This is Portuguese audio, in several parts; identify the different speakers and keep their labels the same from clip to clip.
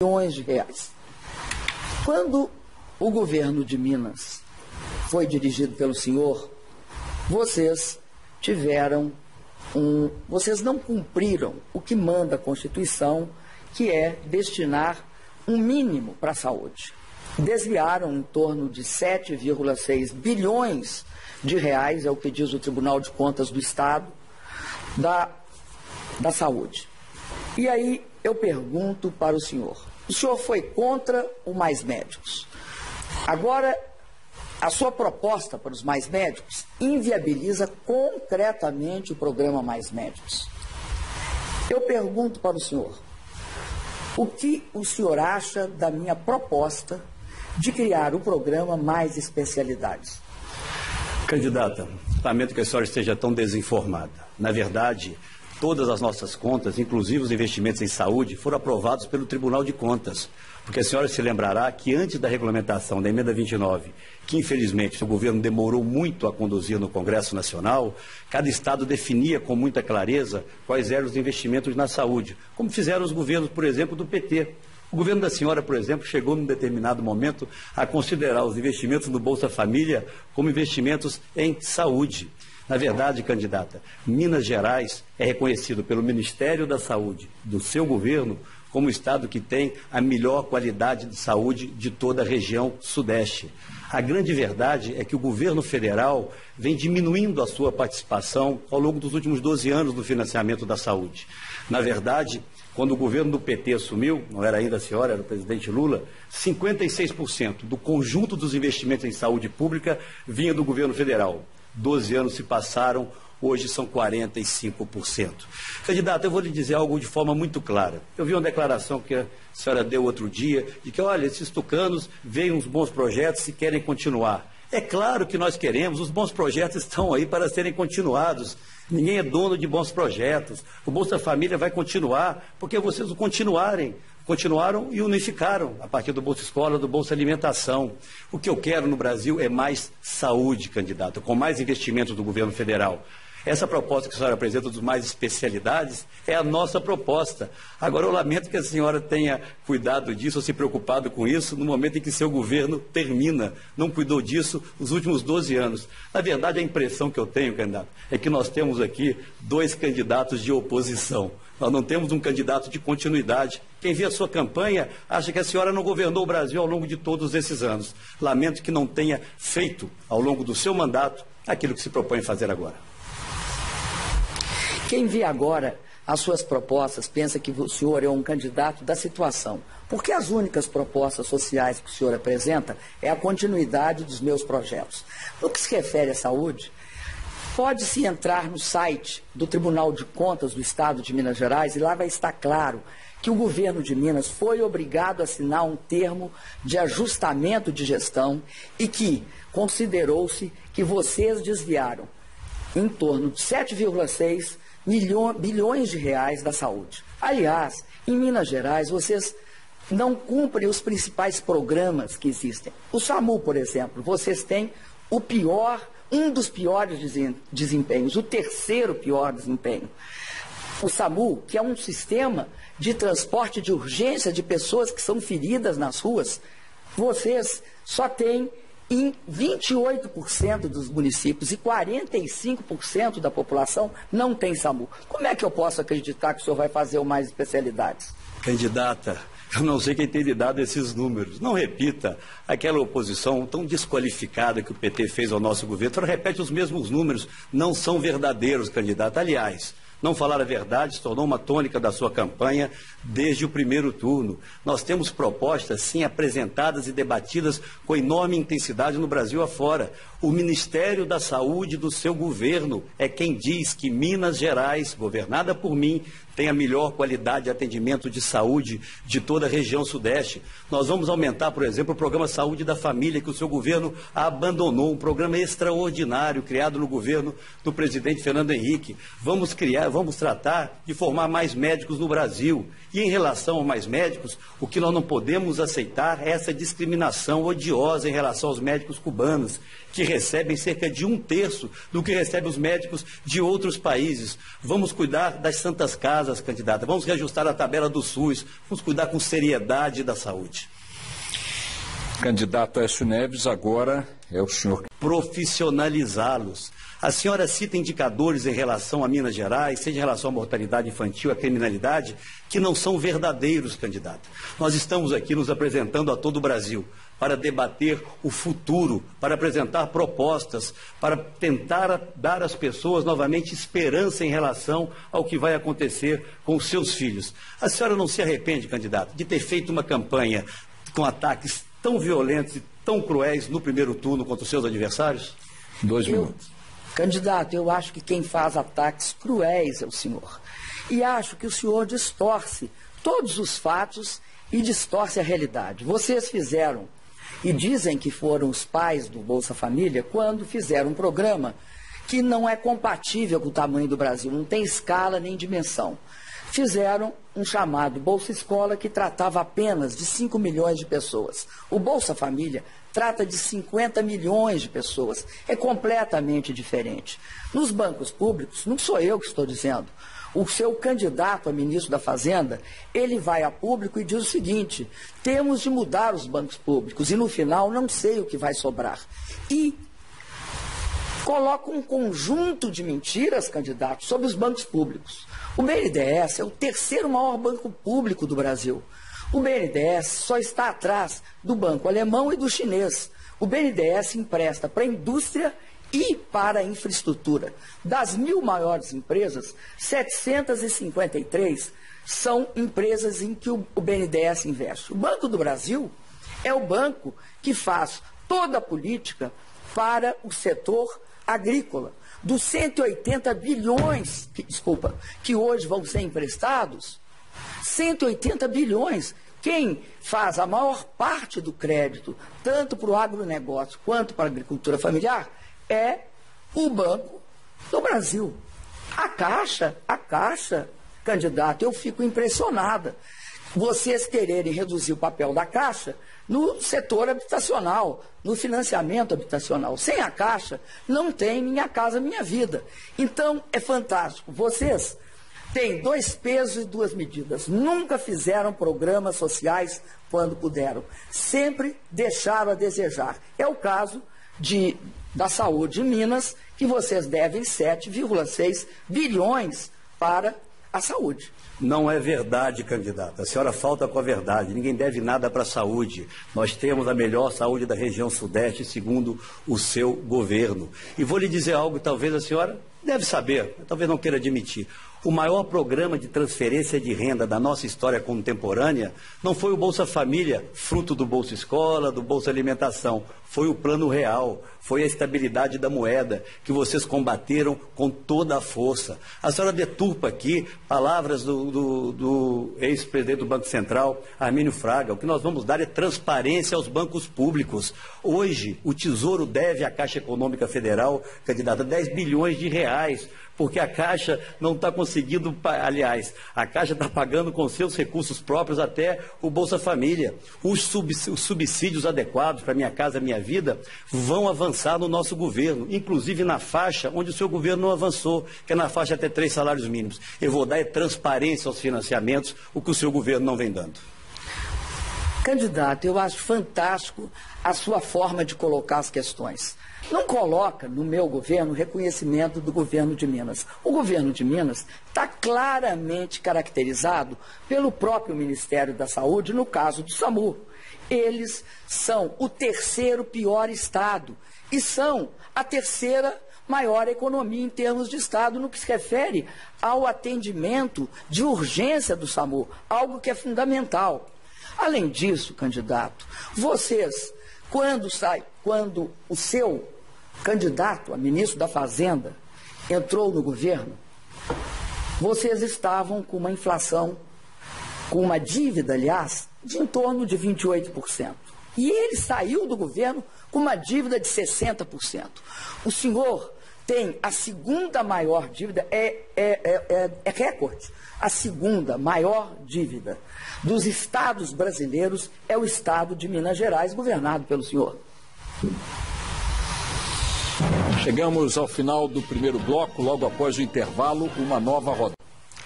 Speaker 1: bilhões de reais. Quando o governo de Minas foi dirigido pelo senhor, vocês não cumpriram o que manda a Constituição, que é destinar um mínimo para a saúde. Desviaram em torno de 7,6 bilhões de reais, é o que diz o Tribunal de Contas do Estado, da saúde. E aí eu pergunto para o senhor foi contra o Mais Médicos. Agora, a sua proposta para os Mais Médicos inviabiliza concretamente o programa Mais Médicos. Eu pergunto para o senhor, o que o senhor acha da minha proposta de criar o programa Mais Especialidades?
Speaker 2: Candidata, lamento que a senhora esteja tão desinformada. Na verdade, todas as nossas contas, inclusive os investimentos em saúde, foram aprovados pelo Tribunal de Contas. Porque a senhora se lembrará que antes da regulamentação da emenda 29, que infelizmente o governo demorou muito a conduzir no Congresso Nacional, cada estado definia com muita clareza quais eram os investimentos na saúde, como fizeram os governos, por exemplo, do PT. O governo da senhora, por exemplo, chegou num determinado momento a considerar os investimentos no Bolsa Família como investimentos em saúde. Na verdade, candidata, Minas Gerais é reconhecido pelo Ministério da Saúde do seu governo como o estado que tem a melhor qualidade de saúde de toda a região sudeste. A grande verdade é que o governo federal vem diminuindo a sua participação ao longo dos últimos 12 anos no financiamento da saúde. Na verdade, quando o governo do PT assumiu, não era ainda a senhora, era o presidente Lula, 56% do conjunto dos investimentos em saúde pública vinha do governo federal. 12 anos se passaram, hoje são 45%. Candidata, eu vou lhe dizer algo de forma muito clara. Eu vi uma declaração que a senhora deu outro dia, de que, olha, esses tucanos veem uns bons projetos e querem continuar. É claro que nós queremos, os bons projetos estão aí para serem continuados. Ninguém é dono de bons projetos. O Bolsa Família vai continuar, porque vocês o continuaram e unificaram a partir do Bolsa Escola, do Bolsa Alimentação. O que eu quero no Brasil é mais saúde, candidato, com mais investimentos do governo federal. Essa proposta que a senhora apresenta dos Mais Especialidades é a nossa proposta. Agora, eu lamento que a senhora tenha cuidado disso ou se preocupado com isso no momento em que seu governo termina. Não cuidou disso nos últimos 12 anos. Na verdade, a impressão que eu tenho, candidato, é que nós temos aqui 2 candidatos de oposição. Nós não temos um candidato de continuidade. Quem vê a sua campanha acha que a senhora não governou o Brasil ao longo de todos esses anos. Lamento que não tenha feito, ao longo do seu mandato, aquilo que se propõe fazer agora.
Speaker 1: Quem vê agora as suas propostas pensa que o senhor é um candidato da situação, porque as únicas propostas sociais que o senhor apresenta é a continuidade dos meus projetos. No que se refere à saúde, pode-se entrar no site do Tribunal de Contas do Estado de Minas Gerais e lá vai estar claro que o governo de Minas foi obrigado a assinar um termo de ajustamento de gestão e que considerou-se que vocês desviaram em torno de 7,6 bilhões de reais da saúde. Aliás, em Minas Gerais, vocês não cumprem os principais programas que existem. O SAMU, por exemplo, vocês têm um dos piores desempenhos, o 3º pior desempenho. O SAMU, que é um sistema de transporte de urgência de pessoas que são feridas nas ruas, vocês só têm em 28% dos municípios e 45% da população não tem SAMU. Como é que eu posso acreditar que o senhor vai fazer o Mais Especialidades?
Speaker 2: Candidata, eu não sei quem tem lhe dado esses números. Não repita aquela oposição tão desqualificada que o PT fez ao nosso governo. Então, repete os mesmos números. Não são verdadeiros, candidata. Aliás, não falar a verdade se tornou uma tônica da sua campanha desde o primeiro turno. Nós temos propostas, sim, apresentadas e debatidas com enorme intensidade no Brasil afora. O Ministério da Saúde do seu governo é quem diz que Minas Gerais, governada por mim, tem a melhor qualidade de atendimento de saúde de toda a região sudeste. Nós vamos aumentar, por exemplo, o programa Saúde da Família, que o seu governo abandonou, um programa extraordinário criado no governo do presidente Fernando Henrique. Vamos tratar de formar mais médicos no Brasil. E em relação a mais médicos, o que nós não podemos aceitar é essa discriminação odiosa em relação aos médicos cubanos, que recebem cerca de 1/3 do que recebem os médicos de outros países. Vamos cuidar das santas casas, candidata. Vamos reajustar a tabela do SUS. Vamos cuidar com seriedade da saúde.
Speaker 3: Candidato Aécio Neves, agora é o senhor.
Speaker 2: Profissionalizá-los. A senhora cita indicadores em relação a Minas Gerais, seja em relação à mortalidade infantil, à criminalidade, que não são verdadeiros, candidato. Nós estamos aqui nos apresentando a todo o Brasil para debater o futuro, para apresentar propostas, para tentar dar às pessoas novamente esperança em relação ao que vai acontecer com os seus filhos. A senhora não se arrepende, candidato, de ter feito uma campanha com ataques tão violentos e tão cruéis no primeiro turno contra os seus adversários?
Speaker 3: 2 minutos.
Speaker 1: Candidato, eu acho que quem faz ataques cruéis é o senhor. E acho que o senhor distorce todos os fatos e distorce a realidade. Vocês fizeram, e dizem que foram os pais do Bolsa Família, quando fizeram um programa que não é compatível com o tamanho do Brasil, não tem escala nem dimensão. Fizeram um chamado Bolsa Escola que tratava apenas de 5 milhões de pessoas. O Bolsa Família trata de 50 milhões de pessoas. É completamente diferente. Nos bancos públicos, não sou eu que estou dizendo. O seu candidato a ministro da Fazenda, ele vai a público e diz o seguinte: temos de mudar os bancos públicos e no final não sei o que vai sobrar. E coloca um conjunto de mentiras, candidato, sobre os bancos públicos. O BNDES é o terceiro maior banco público do Brasil. O BNDES só está atrás do banco alemão e do chinês. O BNDES empresta para a indústria e para a infraestrutura. Das 1.000 maiores empresas, 753 são empresas em que o BNDES investe. O Banco do Brasil é o banco que faz toda a política para o setor agrícola. Dos 180 bilhões, que hoje vão ser emprestados, 180 bilhões, quem faz a maior parte do crédito, tanto para o agronegócio quanto para a agricultura familiar, é o Banco do Brasil. A Caixa, candidato, eu fico impressionada. Vocês quererem reduzir o papel da Caixa no setor habitacional, no financiamento habitacional. Sem a Caixa, não tem Minha Casa Minha Vida. Então, é fantástico. Vocês têm 2 pesos e 2 medidas. Nunca fizeram programas sociais quando puderam. Sempre deixaram a desejar. É o caso da saúde em Minas, que vocês devem 7,6 bilhões para a saúde.
Speaker 2: Não é verdade, candidata. A senhora falta com a verdade. Ninguém deve nada para a saúde. Nós temos a melhor saúde da região sudeste, segundo o seu governo. E vou lhe dizer algo que talvez a senhora deve saber, talvez não queira admitir. O maior programa de transferência de renda da nossa história contemporânea não foi o Bolsa Família, fruto do Bolsa Escola, do Bolsa Alimentação. Foi o Plano Real, foi a estabilidade da moeda, que vocês combateram com toda a força. A senhora deturpa aqui palavras do ex-presidente do Banco Central, Armínio Fraga. O que nós vamos dar é transparência aos bancos públicos. Hoje, o Tesouro deve à Caixa Econômica Federal, candidata, 10 bilhões de reais, porque a Caixa não está conseguindo, aliás, a Caixa está pagando com seus recursos próprios até o Bolsa Família. Os subsídios adequados para Minha Casa Minha Vida vão avançar no nosso governo, inclusive na faixa onde o seu governo não avançou, que é na faixa até 3 salários mínimos. Eu vou dar transparência aos financiamentos, o que o seu governo não vem dando.
Speaker 1: Candidato, eu acho fantástico a sua forma de colocar as questões. Não coloca no meu governo reconhecimento do governo de Minas. O governo de Minas está claramente caracterizado pelo próprio Ministério da Saúde, no caso do SAMU. Eles são o 3º pior estado e são a 3ª maior economia em termos de estado no que se refere ao atendimento de urgência do SAMU, algo que é fundamental. Além disso, candidato, vocês, quando o seu candidato a ministro da Fazenda entrou no governo, vocês estavam com uma inflação, com uma dívida, aliás, de em torno de 28%. E ele saiu do governo com uma dívida de 60%. O senhor tem a 2ª maior dívida, é recorde. A 2ª maior dívida dos estados brasileiros é o estado de Minas Gerais, governado pelo senhor.
Speaker 3: Chegamos ao final do primeiro bloco, logo após o intervalo, uma nova rodada.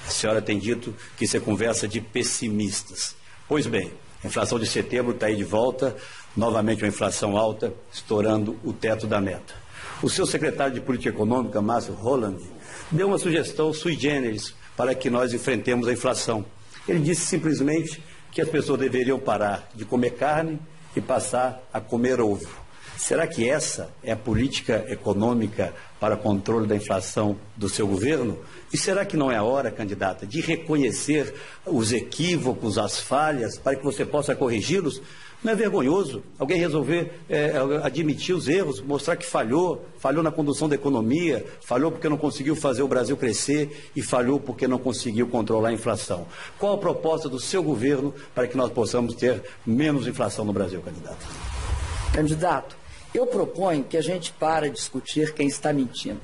Speaker 2: A senhora tem dito que isso é conversa de pessimistas. Pois bem, a inflação de setembro está aí de volta, novamente uma inflação alta, estourando o teto da meta. O seu secretário de Política Econômica, Márcio Holland, deu uma sugestão sui generis para que nós enfrentemos a inflação. Ele disse simplesmente que as pessoas deveriam parar de comer carne e passar a comer ovo. Será que essa é a política econômica para controle da inflação do seu governo? E será que não é a hora, candidata, de reconhecer os equívocos, as falhas, para que você possa corrigi-los? Não é vergonhoso alguém resolver admitir os erros, mostrar que falhou na condução da economia, falhou porque não conseguiu fazer o Brasil crescer e falhou porque não conseguiu controlar a inflação? Qual a proposta do seu governo para que nós possamos ter menos inflação no Brasil, candidata?
Speaker 1: Candidato, eu proponho que a gente pare de discutir quem está mentindo.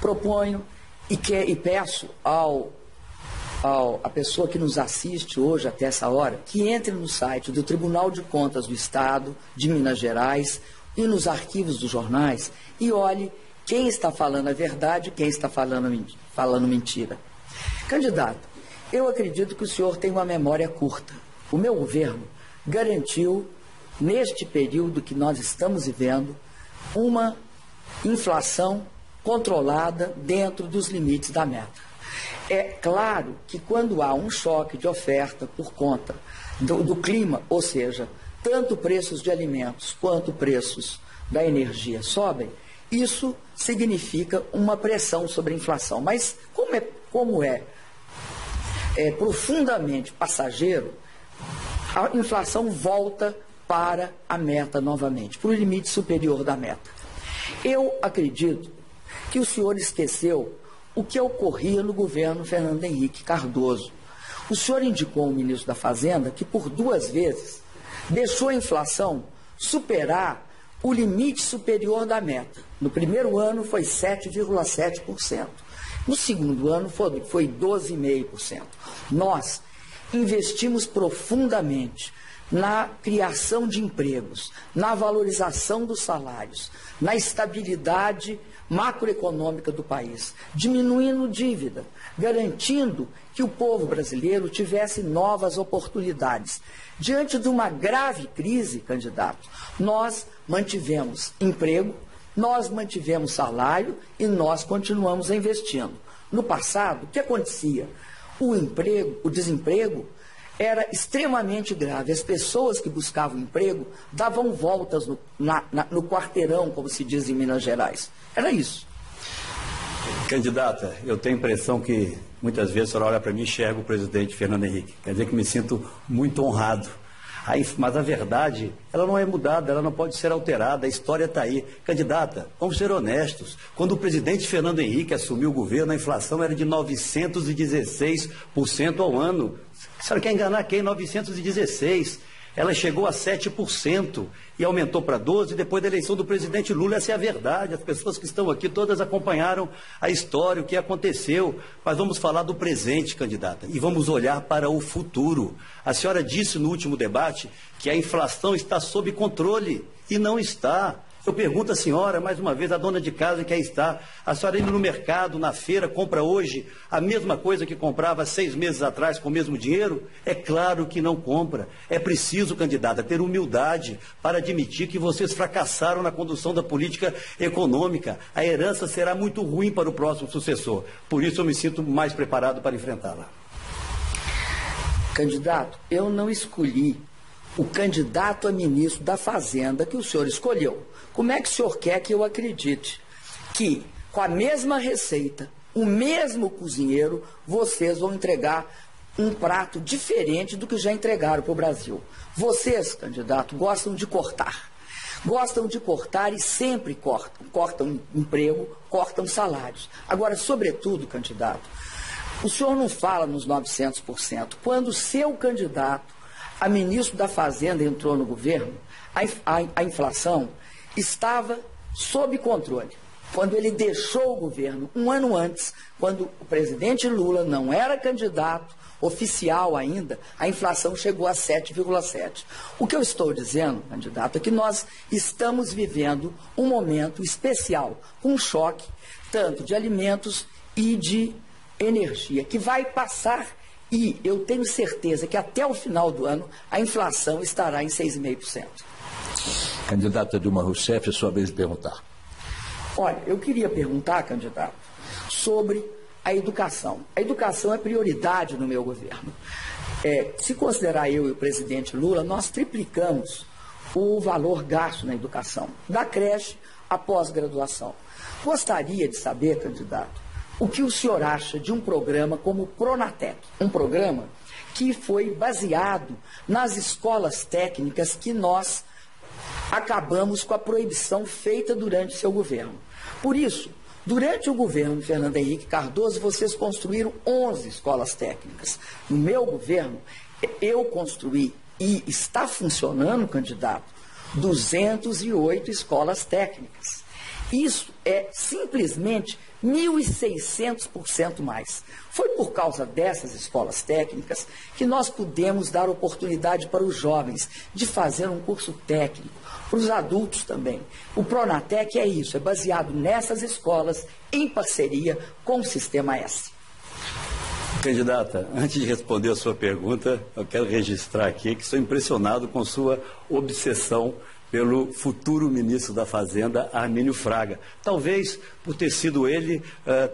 Speaker 1: Proponho e peço a pessoa que nos assiste hoje até essa hora, que entre no site do Tribunal de Contas do Estado de Minas Gerais e nos arquivos dos jornais e olhe quem está falando a verdade e quem está falando mentira. Candidato, eu acredito que o senhor tem uma memória curta. O meu governo garantiu, neste período que nós estamos vivendo, uma inflação controlada dentro dos limites da meta. É claro que quando há um choque de oferta por conta do clima, ou seja, tanto preços de alimentos quanto preços da energia sobem, isso significa uma pressão sobre a inflação. Mas como é profundamente passageiro, a inflação volta para a meta novamente, para o limite superior da meta. Eu acredito que o senhor esqueceu o que ocorria no governo Fernando Henrique Cardoso. O senhor indicou ao ministro da Fazenda que por 2 vezes deixou a inflação superar o limite superior da meta. No primeiro ano foi 7,7%. No segundo ano foi 12,5%. Nós investimos profundamente na criação de empregos, na valorização dos salários, na estabilidade macroeconômica do país, diminuindo dívida, garantindo que o povo brasileiro tivesse novas oportunidades. Diante de uma grave crise, candidato, nós mantivemos emprego, nós mantivemos salário e nós continuamos investindo. No passado, o que acontecia? O desemprego era extremamente grave. As pessoas que buscavam emprego davam voltas no quarteirão, como se diz em Minas Gerais. Era isso.
Speaker 2: Candidata, eu tenho a impressão que muitas vezes a senhora olha para mim e enxerga o presidente Fernando Henrique. Quer dizer que me sinto muito honrado. Mas a verdade, ela não é mudada, ela não pode ser alterada, a história está aí. Candidata, vamos ser honestos. Quando o presidente Fernando Henrique assumiu o governo, a inflação era de 916% ao ano. A senhora quer enganar quem? 916%. Ela chegou a 7% e aumentou para 12% depois da eleição do presidente Lula. Essa é a verdade. As pessoas que estão aqui todas acompanharam a história, o que aconteceu. Mas vamos falar do presente, candidata, e vamos olhar para o futuro. A senhora disse no último debate que a inflação está sob controle e não está. Eu pergunto à senhora, mais uma vez, a dona de casa que aí está, a senhora indo no mercado, na feira, compra hoje a mesma coisa que comprava 6 meses atrás com o mesmo dinheiro? É claro que não compra. É preciso, candidata, ter humildade para admitir que vocês fracassaram na condução da política econômica. A herança será muito ruim para o próximo sucessor. Por isso eu me sinto mais preparado para enfrentá-la.
Speaker 1: Candidato, eu não escolhi o candidato a ministro da Fazenda que o senhor escolheu. Como é que o senhor quer que eu acredite que, com a mesma receita, o mesmo cozinheiro, vocês vão entregar um prato diferente do que já entregaram para o Brasil? Vocês, candidato, gostam de cortar. Gostam de cortar e sempre cortam. Cortam emprego, cortam salários. Agora, sobretudo, candidato, o senhor não fala nos 900%. Quando o seu candidato a ministro da Fazenda entrou no governo, a inflação estava sob controle. quando ele deixou o governo, um ano antes, quando o presidente Lula não era candidato oficial ainda, a inflação chegou a 7,7%. O que eu estou dizendo, candidato, é que nós estamos vivendo um momento especial, um choque tanto de alimentos e de energia, que vai passar, e eu tenho certeza que até o final do ano a inflação estará em 6,5%.
Speaker 3: Candidata Dilma Rousseff, é sua vez de perguntar.
Speaker 1: Olha, eu queria perguntar, candidato, sobre a educação. A educação é prioridade no meu governo. Se considerar eu e o presidente Lula, nós triplicamos o valor gasto na educação, da creche à pós-graduação. Gostaria de saber, candidato, o que o senhor acha de um programa como o Pronatec, um programa que foi baseado nas escolas técnicas que nós acabamos com a proibição feita durante seu governo. Por isso, durante o governo de Fernando Henrique Cardoso, vocês construíram 11 escolas técnicas. No meu governo, eu construí e está funcionando, candidato, 208 escolas técnicas. Isso é simplesmente 1.600% mais. Foi por causa dessas escolas técnicas que nós pudemos dar oportunidade para os jovens de fazer um curso técnico, para os adultos também. O Pronatec é isso, é baseado nessas escolas em parceria com o Sistema S.
Speaker 2: Candidata, antes de responder a sua pergunta, eu quero registrar aqui que estou impressionado com sua obsessão pelo futuro ministro da Fazenda, Armínio Fraga. Talvez por ter sido ele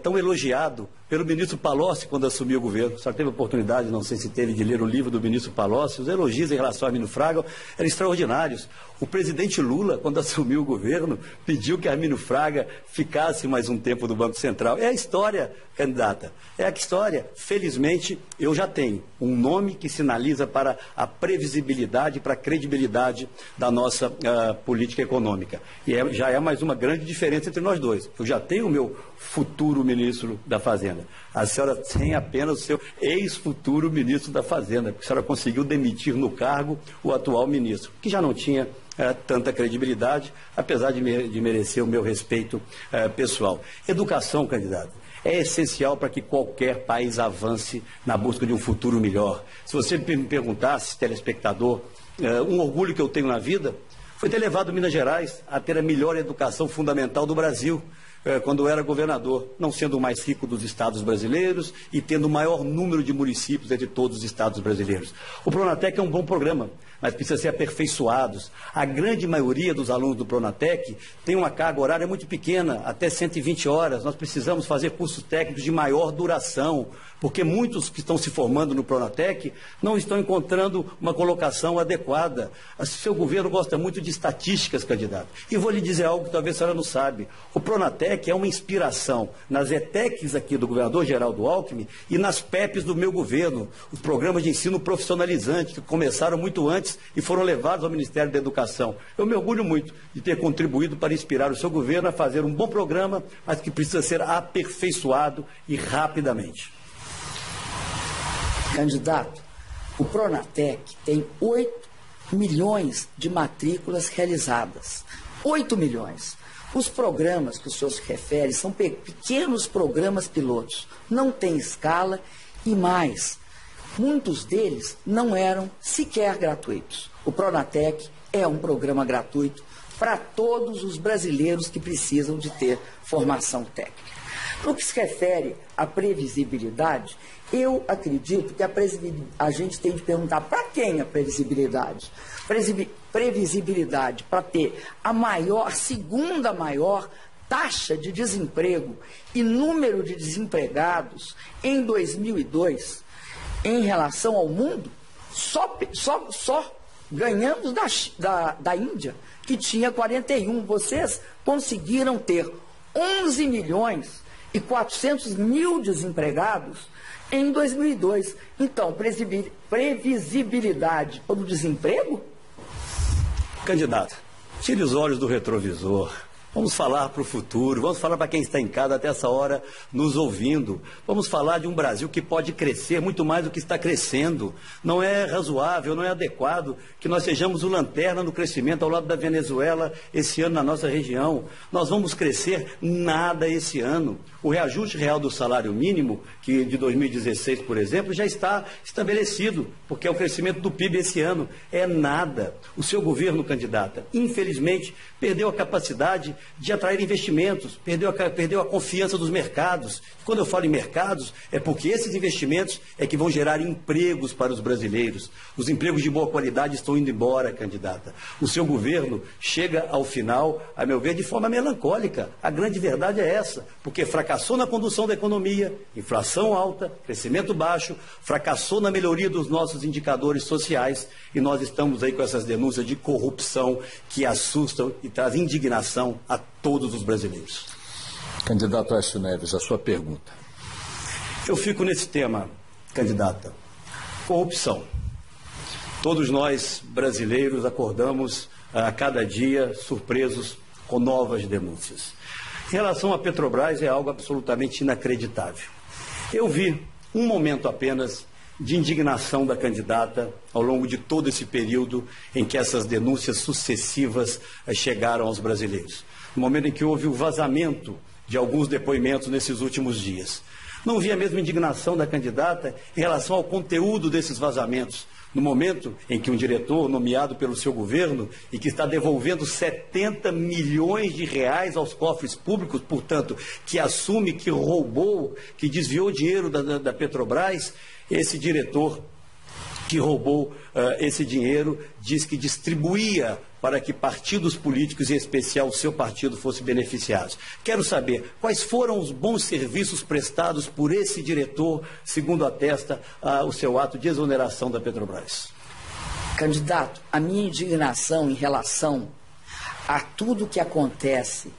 Speaker 2: tão elogiado pelo ministro Palocci quando assumiu o governo. Só teve a oportunidade, não sei se teve, de ler o livro do ministro Palocci. Os elogios em relação a Armínio Fraga eram extraordinários. O presidente Lula, quando assumiu o governo, pediu que Armínio Fraga ficasse mais um tempo no Banco Central. É a história, candidata. É a história. Felizmente, eu já tenho um nome que sinaliza para a previsibilidade, para a credibilidade da nossa política econômica. E já é mais uma grande diferença entre nós dois. Eu já tenho o meu futuro ministro da Fazenda. A senhora tem apenas o seu ex-futuro ministro da Fazenda, porque a senhora conseguiu demitir no cargo o atual ministro, que já não tinha tanta credibilidade, apesar de merecer o meu respeito pessoal. Educação, candidato, é essencial para que qualquer país avance na busca de um futuro melhor. Se você me perguntasse, telespectador, um orgulho que eu tenho na vida foi ter levado Minas Gerais a ter a melhor educação fundamental do Brasil, quando eu era governador, não sendo o mais rico dos estados brasileiros e tendo o maior número de municípios entre todos os estados brasileiros. O Pronatec é um bom programa, mas precisa ser aperfeiçoado. A grande maioria dos alunos do Pronatec tem uma carga horária muito pequena, até 120 horas. Nós precisamos fazer cursos técnicos de maior duração, porque muitos que estão se formando no Pronatec não estão encontrando uma colocação adequada. O seu governo gosta muito de estatísticas, candidato. E vou lhe dizer algo que talvez a senhora não sabe. O Pronatec é uma inspiração nas ETECs aqui do governador Geraldo Alckmin e nas PEPs do meu governo, os programas de ensino profissionalizante, que começaram muito antes e foram levados ao Ministério da Educação. Eu me orgulho muito de ter contribuído para inspirar o seu governo a fazer um bom programa, mas que precisa ser aperfeiçoado e rapidamente.
Speaker 1: Candidato, o Pronatec tem 8 milhões de matrículas realizadas. 8 milhões. Os programas que o senhor se refere são pequenos programas pilotos, não tem escala e mais. Muitos deles não eram sequer gratuitos. O Pronatec é um programa gratuito para todos os brasileiros que precisam de ter formação técnica. No que se refere à previsibilidade, eu acredito que a gente tem de perguntar para quem a previsibilidade. Previsibilidade para ter a segunda maior taxa de desemprego e número de desempregados em 2002 em relação ao mundo, só ganhamos da Índia, que tinha 41. Vocês conseguiram ter 11 milhões e 400 mil desempregados em 2002. Então, previsibilidade para o desemprego?
Speaker 2: Candidato, tire os olhos do retrovisor. Vamos falar para o futuro, vamos falar para quem está em casa até essa hora nos ouvindo. Vamos falar de um Brasil que pode crescer muito mais do que está crescendo. Não é razoável, não é adequado que nós sejamos o lanterna no crescimento ao lado da Venezuela esse ano na nossa região. Nós vamos crescer nada esse ano. O reajuste real do salário mínimo, que de 2016, por exemplo, já está estabelecido, porque é o crescimento do PIB esse ano. É nada. O seu governo, candidata, infelizmente, perdeu a capacidade de atrair investimentos, perdeu a confiança dos mercados. Quando eu falo em mercados, é porque esses investimentos é que vão gerar empregos para os brasileiros. Os empregos de boa qualidade estão indo embora, candidata. O seu governo chega ao final, a meu ver, de forma melancólica. A grande verdade é essa, porque fracassou na condução da economia, inflação alta, crescimento baixo, fracassou na melhoria dos nossos indicadores sociais e nós estamos aí com essas denúncias de corrupção que assustam e trazem indignação a todos os brasileiros.
Speaker 3: Candidato Aécio Neves, a sua pergunta.
Speaker 2: Eu fico nesse tema, candidata. Corrupção. Todos nós, brasileiros, acordamos a cada dia surpresos com novas denúncias. Em relação à Petrobras, é algo absolutamente inacreditável. Eu vi um momento apenas de indignação da candidata ao longo de todo esse período em que essas denúncias sucessivas chegaram aos brasileiros. No momento em que houve o vazamento de alguns depoimentos nesses últimos dias. Não vi a mesma indignação da candidata em relação ao conteúdo desses vazamentos. No momento em que um diretor nomeado pelo seu governo e que está devolvendo 70 milhões de reais aos cofres públicos, portanto, que assume que roubou, que desviou dinheiro da Petrobras, esse diretor que roubou esse dinheiro diz que distribuía para que partidos políticos, em especial o seu partido, fossem beneficiados. Quero saber quais foram os bons serviços prestados por esse diretor, segundo atesta o seu ato de exoneração da Petrobras.
Speaker 1: Candidato, a minha indignação em relação a tudo que acontece,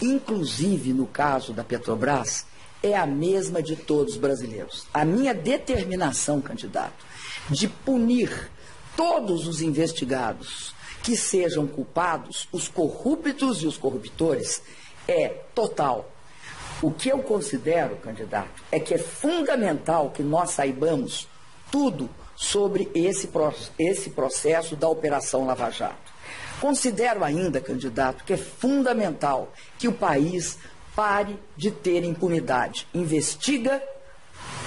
Speaker 1: inclusive no caso da Petrobras, é a mesma de todos os brasileiros. A minha determinação, candidato, de punir todos os investigados que sejam culpados, os corruptos e os corruptores, é total. O que eu considero, candidato, é que é fundamental que nós saibamos tudo sobre esse processo da Operação Lava Jato. Considero ainda, candidato, que é fundamental que o país pare de ter impunidade. Investiga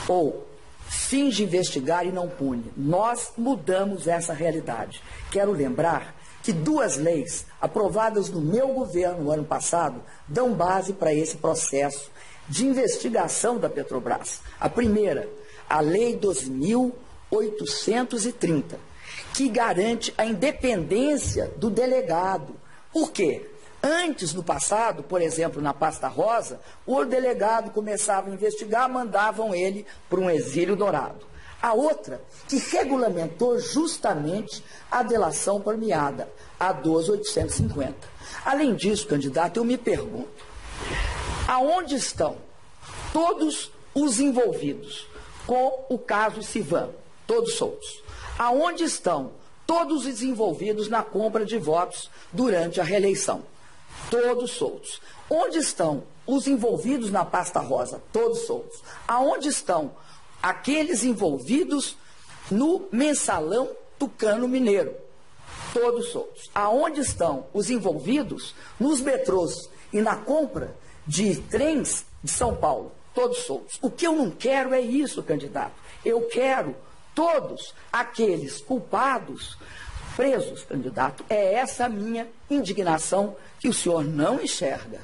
Speaker 1: ou finge investigar e não pune. Nós mudamos essa realidade. Quero lembrar que 2 leis aprovadas no meu governo no ano passado dão base para esse processo de investigação da Petrobras. A primeira, a Lei 2.830, que garante a independência do delegado. Por quê? Antes, no passado, por exemplo, na pasta rosa, o delegado começava a investigar, mandavam ele para um exílio dourado. A outra, que regulamentou justamente a delação premiada, a 12.850. Além disso, candidato, eu me pergunto, aonde estão todos os envolvidos com o caso Sivan, todos soltos? Aonde estão todos os envolvidos na compra de votos durante a reeleição? Todos soltos. Onde estão os envolvidos na pasta rosa? Todos soltos. Aonde estão aqueles envolvidos no mensalão Tucano Mineiro? Todos soltos. Aonde estão os envolvidos nos metrôs e na compra de trens de São Paulo? Todos soltos. O que eu não quero é isso, candidato. Eu quero todos aqueles culpados presos, candidato. É essa a minha indignação que o senhor não enxerga.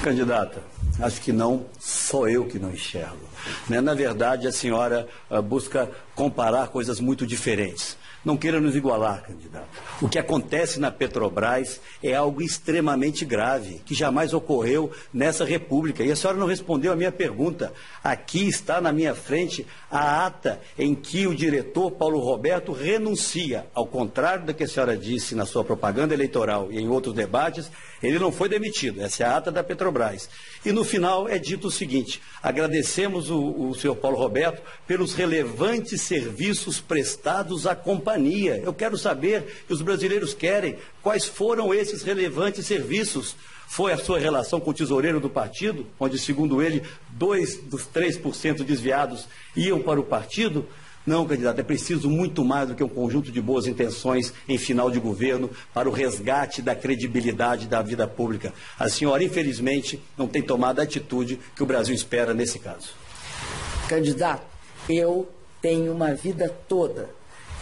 Speaker 2: Candidata, acho que não sou eu que não enxergo. Na verdade, a senhora busca comparar coisas muito diferentes. Não queira nos igualar, candidato. O que acontece na Petrobras é algo extremamente grave, que jamais ocorreu nessa República. E a senhora não respondeu a minha pergunta. Aqui está na minha frente a ata em que o diretor Paulo Roberto renuncia. Ao contrário do que a senhora disse na sua propaganda eleitoral e em outros debates, ele não foi demitido. Essa é a ata da Petrobras. E no final é dito o seguinte: agradecemos o senhor Paulo Roberto pelos relevantes serviços prestados à companhia. Eu quero saber, e os brasileiros querem. Quais foram esses relevantes serviços? Foi a sua relação com o tesoureiro do partido, onde, segundo ele, 2 dos 3% desviados iam para o partido? Não, candidato, é preciso muito mais do que um conjunto de boas intenções em final de governo para o resgate da credibilidade da vida pública. A senhora, infelizmente, não tem tomado a atitude que o Brasil espera nesse caso.
Speaker 1: Candidato, eu tenho uma vida toda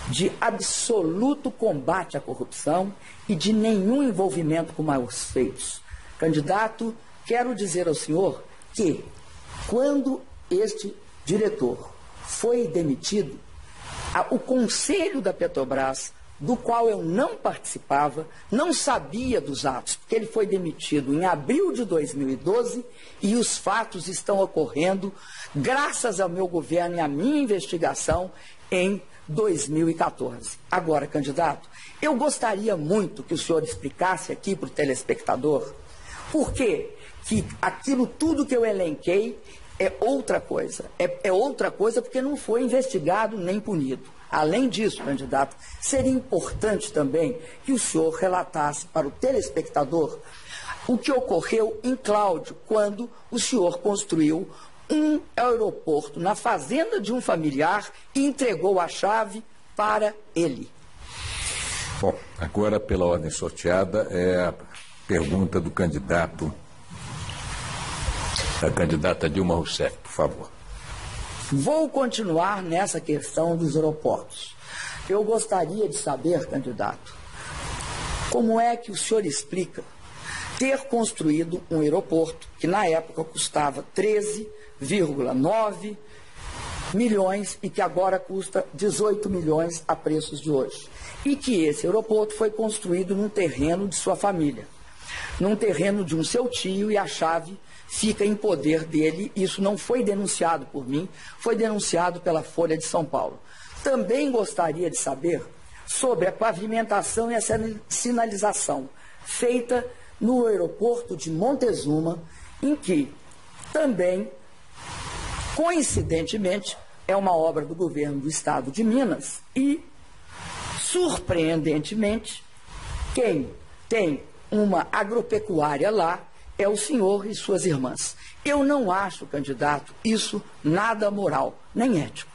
Speaker 1: de absoluto combate à corrupção e de nenhum envolvimento com maus feitos. Candidato, quero dizer ao senhor que, quando este diretor foi demitido, o conselho da Petrobras, do qual eu não participava, não sabia dos atos, porque ele foi demitido em abril de 2012 e os fatos estão ocorrendo graças ao meu governo e à minha investigação em 2014. Agora, candidato, eu gostaria muito que o senhor explicasse aqui para o telespectador por que aquilo tudo que eu elenquei é outra coisa. É outra coisa porque não foi investigado nem punido. Além disso, candidato, seria importante também que o senhor relatasse para o telespectador o que ocorreu em Cláudio, quando o senhor construiu um aeroporto na fazenda de um familiar e entregou a chave para ele.
Speaker 3: Bom, agora, pela ordem sorteada, é a pergunta do candidato, da candidata Dilma Rousseff, por favor.
Speaker 1: Vou continuar nessa questão dos aeroportos. Eu gostaria de saber, candidato, como é que o senhor explica ter construído um aeroporto que na época custava 13,9 milhões e que agora custa 18 milhões a preços de hoje. E que esse aeroporto foi construído num terreno de sua família, num terreno de um seu tio, e a chave fica em poder dele. Isso não foi denunciado por mim, foi denunciado pela Folha de São Paulo. Também gostaria de saber sobre a pavimentação e a sinalização feita no aeroporto de Montezuma, em que também, coincidentemente, é uma obra do governo do estado de Minas e, surpreendentemente, quem tem uma agropecuária lá é o senhor e suas irmãs. Eu não acho, candidato, isso nada moral, nem ético.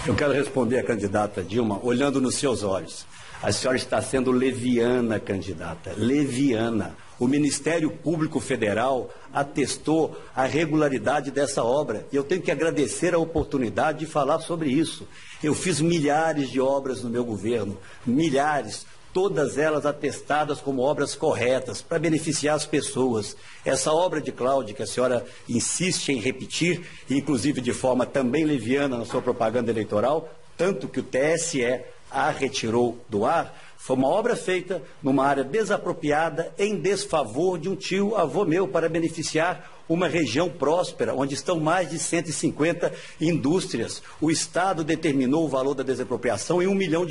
Speaker 2: Eu quero responder à candidata Dilma olhando nos seus olhos. A senhora está sendo leviana, candidata, leviana. O Ministério Público Federal atestou a regularidade dessa obra e eu tenho que agradecer a oportunidade de falar sobre isso. Eu fiz milhares de obras no meu governo, milhares, todas elas atestadas como obras corretas, para beneficiar as pessoas. Essa obra de Cláudio, que a senhora insiste em repetir, inclusive de forma também leviana na sua propaganda eleitoral, tanto que o TSE a retirou do ar, foi uma obra feita numa área desapropriada, em desfavor de um tio-avô meu, para beneficiar uma região próspera, onde estão mais de 150 indústrias. O Estado determinou o valor da desapropriação em R$1 milhão.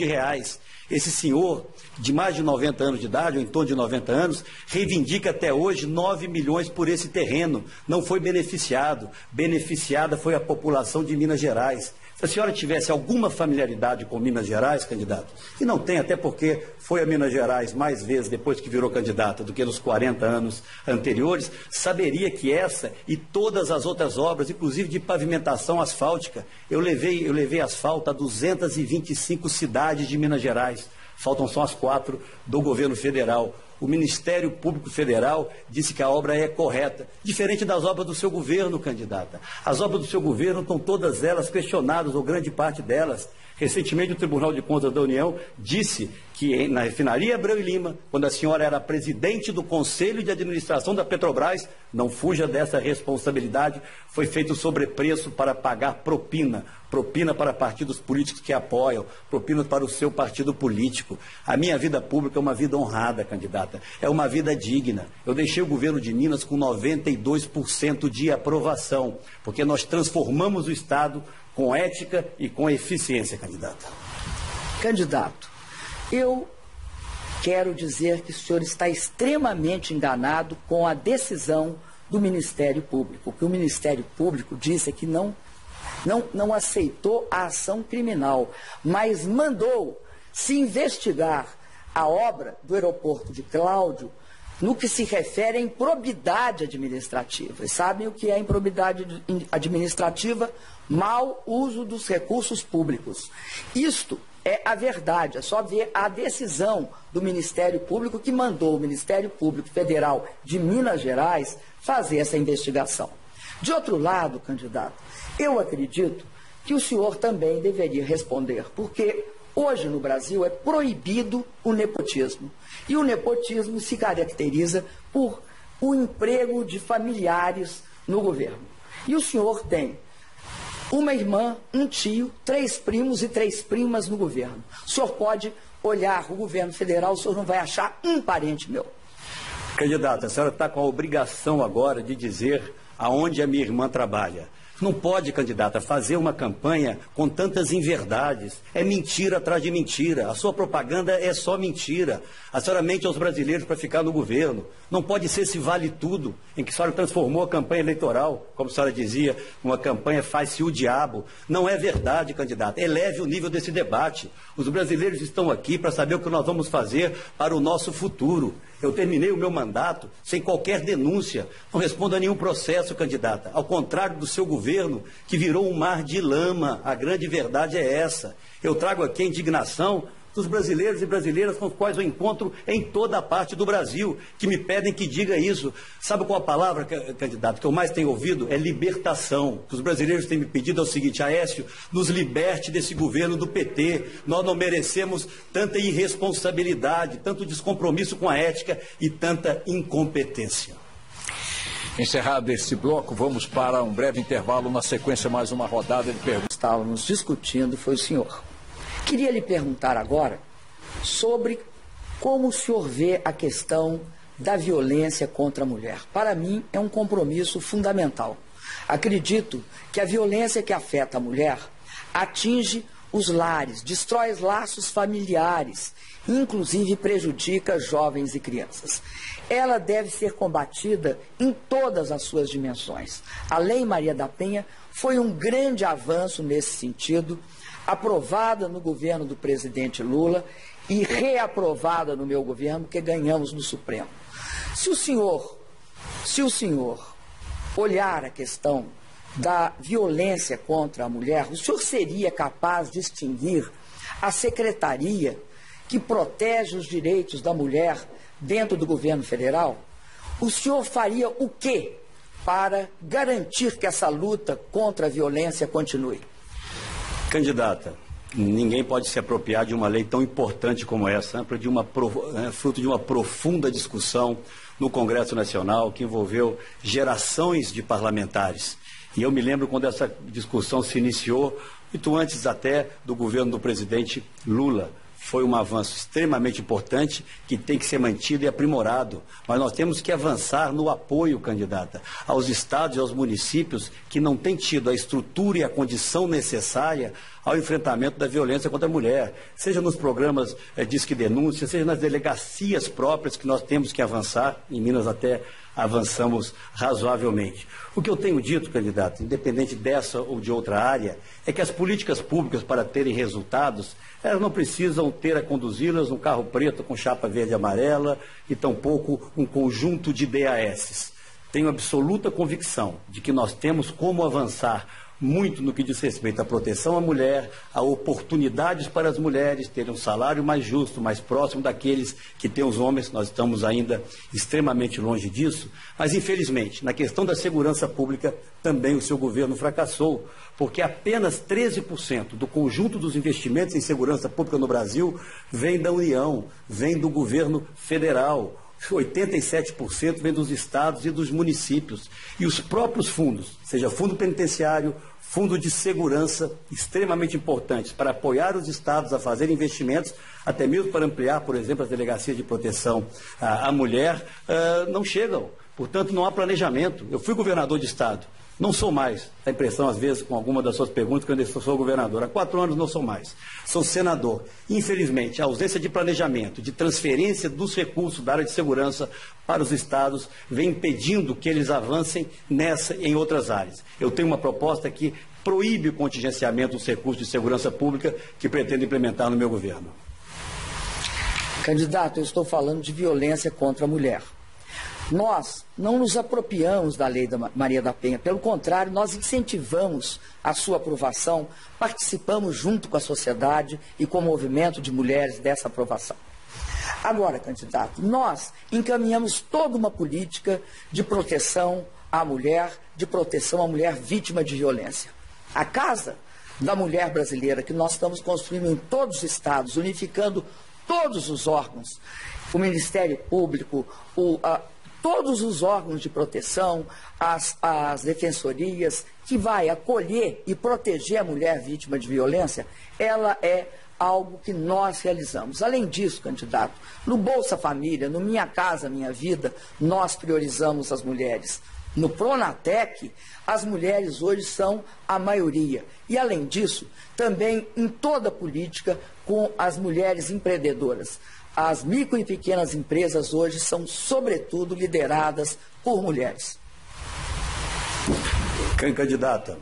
Speaker 2: Esse senhor, de mais de 90 anos de idade, ou em torno de 90 anos, reivindica até hoje 9 milhões por esse terreno. Não foi beneficiado. Beneficiada foi a população de Minas Gerais. Se a senhora tivesse alguma familiaridade com Minas Gerais, candidato, e não tem, até porque foi a Minas Gerais mais vezes depois que virou candidata do que nos 40 anos anteriores, saberia que essa e todas as outras obras, inclusive de pavimentação asfáltica, eu levei asfalto a 225 cidades de Minas Gerais. Faltam só as 4 do governo federal. O Ministério Público Federal disse que a obra é correta, diferente das obras do seu governo, candidata. As obras do seu governo estão todas elas questionadas, ou grande parte delas. Recentemente, o Tribunal de Contas da União disse que na refinaria Abreu e Lima, quando a senhora era presidente do Conselho de Administração da Petrobras, não fuja dessa responsabilidade, foi feito sobrepreço para pagar propina para partidos políticos que apoiam, propina para o seu partido político. A minha vida pública é uma vida honrada, candidata, é uma vida digna. Eu deixei o governo de Minas com 92% de aprovação, porque nós transformamos o Estado com ética e com eficiência, candidata.
Speaker 1: Candidato, eu quero dizer que o senhor está extremamente enganado com a decisão do Ministério Público. O que o Ministério Público disse é que não aceitou a ação criminal, mas mandou se investigar a obra do aeroporto de Cláudio no que se refere à improbidade administrativa. E sabem o que é improbidade administrativa? Mau uso dos recursos públicos. Isto é a verdade, é só ver a decisão do Ministério Público que mandou o Ministério Público Federal de Minas Gerais fazer essa investigação. De outro lado, candidato, eu acredito que o senhor também deveria responder, porque hoje no Brasil é proibido o nepotismo. E o nepotismo se caracteriza por o emprego de familiares no governo. E o senhor tem uma irmã, um tio, 3 primos e 3 primas no governo. O senhor pode olhar o governo federal, o senhor não vai achar um parente meu.
Speaker 2: Candidata, a senhora está com a obrigação agora de dizer aonde a minha irmã trabalha. Não pode, candidata, fazer uma campanha com tantas inverdades. É mentira atrás de mentira. A sua propaganda é só mentira. A senhora mente aos brasileiros para ficar no governo. Não pode ser esse vale tudo, em que a senhora transformou a campanha eleitoral, como a senhora dizia, uma campanha faz-se o diabo. Não é verdade, candidata. Eleve o nível desse debate. Os brasileiros estão aqui para saber o que nós vamos fazer para o nosso futuro. Eu terminei o meu mandato sem qualquer denúncia. Não respondo a nenhum processo, candidata. Ao contrário do seu governo, que virou um mar de lama. A grande verdade é essa. Eu trago aqui a indignação dos brasileiros e brasileiras com os quais eu encontro em toda a parte do Brasil, que me pedem que diga isso. Sabe qual a palavra, candidato, que eu mais tenho ouvido? É libertação. O que os brasileiros têm me pedido é o seguinte: Aécio, nos liberte desse governo do PT. Nós não merecemos tanta irresponsabilidade, tanto descompromisso com a ética e tanta incompetência.
Speaker 3: Encerrado esse bloco, vamos para um breve intervalo, na sequência mais uma rodada de perguntas.
Speaker 1: Estávamos discutindo, foi o senhor. Queria lhe perguntar agora sobre como o senhor vê a questão da violência contra a mulher. Para mim, é um compromisso fundamental. Acredito que a violência que afeta a mulher atinge os lares, destrói os laços familiares, inclusive prejudica jovens e crianças. Ela deve ser combatida em todas as suas dimensões. A Lei Maria da Penha foi um grande avanço nesse sentido, aprovada no governo do presidente Lula e reaprovada no meu governo, que ganhamos no Supremo. Se o senhor olhar a questão da violência contra a mulher, o senhor seria capaz de extinguir a secretaria que protege os direitos da mulher dentro do governo federal? O senhor faria o quê para garantir que essa luta contra a violência continue?
Speaker 2: Candidata, ninguém pode se apropriar de uma lei tão importante como essa, fruto de uma profunda discussão no Congresso Nacional, que envolveu gerações de parlamentares. E eu me lembro quando essa discussão se iniciou, muito antes até do governo do presidente Lula. Foi um avanço extremamente importante que tem que ser mantido e aprimorado. Mas nós temos que avançar no apoio, candidata, aos estados e aos municípios que não têm tido a estrutura e a condição necessária ao enfrentamento da violência contra a mulher. Seja nos programas Disque Denúncia, seja nas delegacias próprias que nós temos que avançar. Em Minas até avançamos razoavelmente. O que eu tenho dito, candidato, independente dessa ou de outra área, é que as políticas públicas, para terem resultados, elas não precisam ter a conduzi-las um carro preto com chapa verde e amarela e tampouco um conjunto de DAS. Tenho absoluta convicção de que nós temos como avançar muito no que diz respeito à proteção à mulher, a oportunidades para as mulheres terem um salário mais justo, mais próximo daqueles que têm os homens. Nós estamos ainda extremamente longe disso, mas infelizmente, na questão da segurança pública, também o seu governo fracassou, porque apenas 13% do conjunto dos investimentos em segurança pública no Brasil vem da União, vem do governo federal. 87% vem dos estados e dos municípios. E os próprios fundos, seja fundo penitenciário, fundo de segurança, extremamente importantes para apoiar os estados a fazer investimentos, até mesmo para ampliar, por exemplo, as delegacias de proteção à mulher, não chegam. Portanto, não há planejamento. Eu fui governador de estado. Não sou mais, dá a impressão às vezes com alguma das suas perguntas, quando eu sou governador. Há 4 anos não sou mais. Sou senador. Infelizmente, a ausência de planejamento, de transferência dos recursos da área de segurança para os estados, vem impedindo que eles avancem nessa e em outras áreas. Eu tenho uma proposta que proíbe o contingenciamento dos recursos de segurança pública que pretendo implementar no meu governo.
Speaker 1: Candidato, eu estou falando de violência contra a mulher. Nós não nos apropriamos da lei da Maria da Penha, pelo contrário, nós incentivamos a sua aprovação, participamos junto com a sociedade e com o movimento de mulheres dessa aprovação. Agora, candidato, nós encaminhamos toda uma política de proteção à mulher vítima de violência. A Casa da Mulher Brasileira, que nós estamos construindo em todos os estados, unificando todos os órgãos, o Ministério Público, todos os órgãos de proteção, as defensorias, que vai acolher e proteger a mulher vítima de violência, ela é algo que nós realizamos. Além disso, candidato, no Bolsa Família, no Minha Casa Minha Vida, nós priorizamos as mulheres. No Pronatec, as mulheres hoje são a maioria. E, além disso, também em toda a política com as mulheres empreendedoras. As micro e pequenas empresas hoje são, sobretudo, lideradas por mulheres.
Speaker 2: Candidata,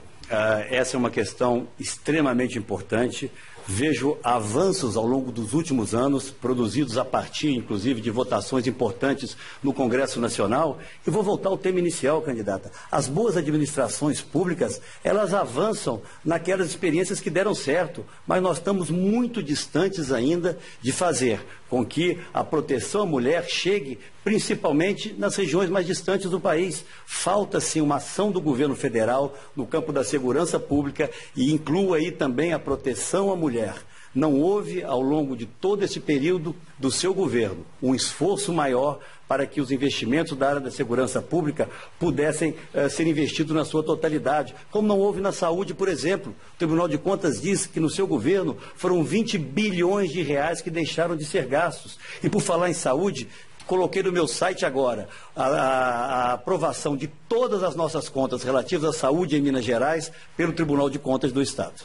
Speaker 2: essa é uma questão extremamente importante. Vejo avanços ao longo dos últimos anos, produzidos a partir, inclusive, de votações importantes no Congresso Nacional. E vou voltar ao tema inicial, candidata. As boas administrações públicas, elas avançam naquelas experiências que deram certo, mas nós estamos muito distantes ainda de fazer com que a proteção à mulher chegue principalmente nas regiões mais distantes do país. Falta, sim, uma ação do governo federal no campo da segurança pública e inclua aí também a proteção à mulher. Não houve, ao longo de todo esse período do seu governo, um esforço maior para que os investimentos da área da segurança pública pudessem ser investidos na sua totalidade, como não houve na saúde, por exemplo. O Tribunal de Contas diz que no seu governo foram 20 bilhões de reais que deixaram de ser gastos. E por falar em saúde, coloquei no meu site agora a aprovação de todas as nossas contas relativas à saúde em Minas Gerais pelo Tribunal de Contas do Estado.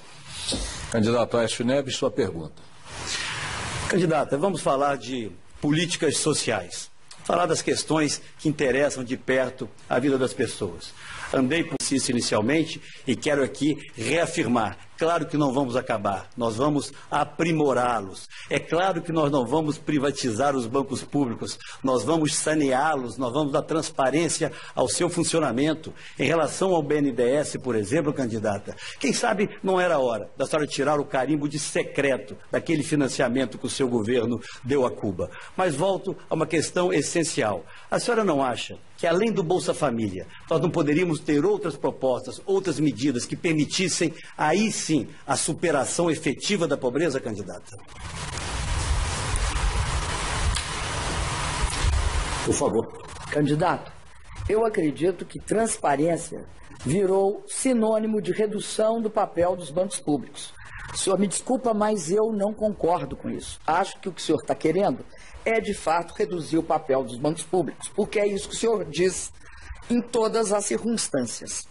Speaker 3: Candidato Aécio Neves, sua pergunta.
Speaker 2: Candidata, vamos falar de políticas sociais. Falar das questões que interessam de perto a vida das pessoas. Andei por isso inicialmente e quero aqui reafirmar. Claro que não vamos acabar, nós vamos aprimorá-los. É claro que nós não vamos privatizar os bancos públicos, nós vamos saneá-los, nós vamos dar transparência ao seu funcionamento. Em relação ao BNDES, por exemplo, candidata, quem sabe não era a hora da senhora tirar o carimbo de secreto daquele financiamento que o seu governo deu a Cuba. Mas volto a uma questão essencial. A senhora não acha que, além do Bolsa Família, nós não poderíamos ter outras propostas, outras medidas que permitissem, aí sim, a superação efetiva da pobreza, candidata? Por favor.
Speaker 1: Candidato, eu acredito que transparência virou sinônimo de redução do papel dos bancos públicos. O senhor me desculpa, mas eu não concordo com isso. Acho que o senhor está querendo é, de fato, reduzir o papel dos bancos públicos, porque é isso que o senhor diz em todas as circunstâncias.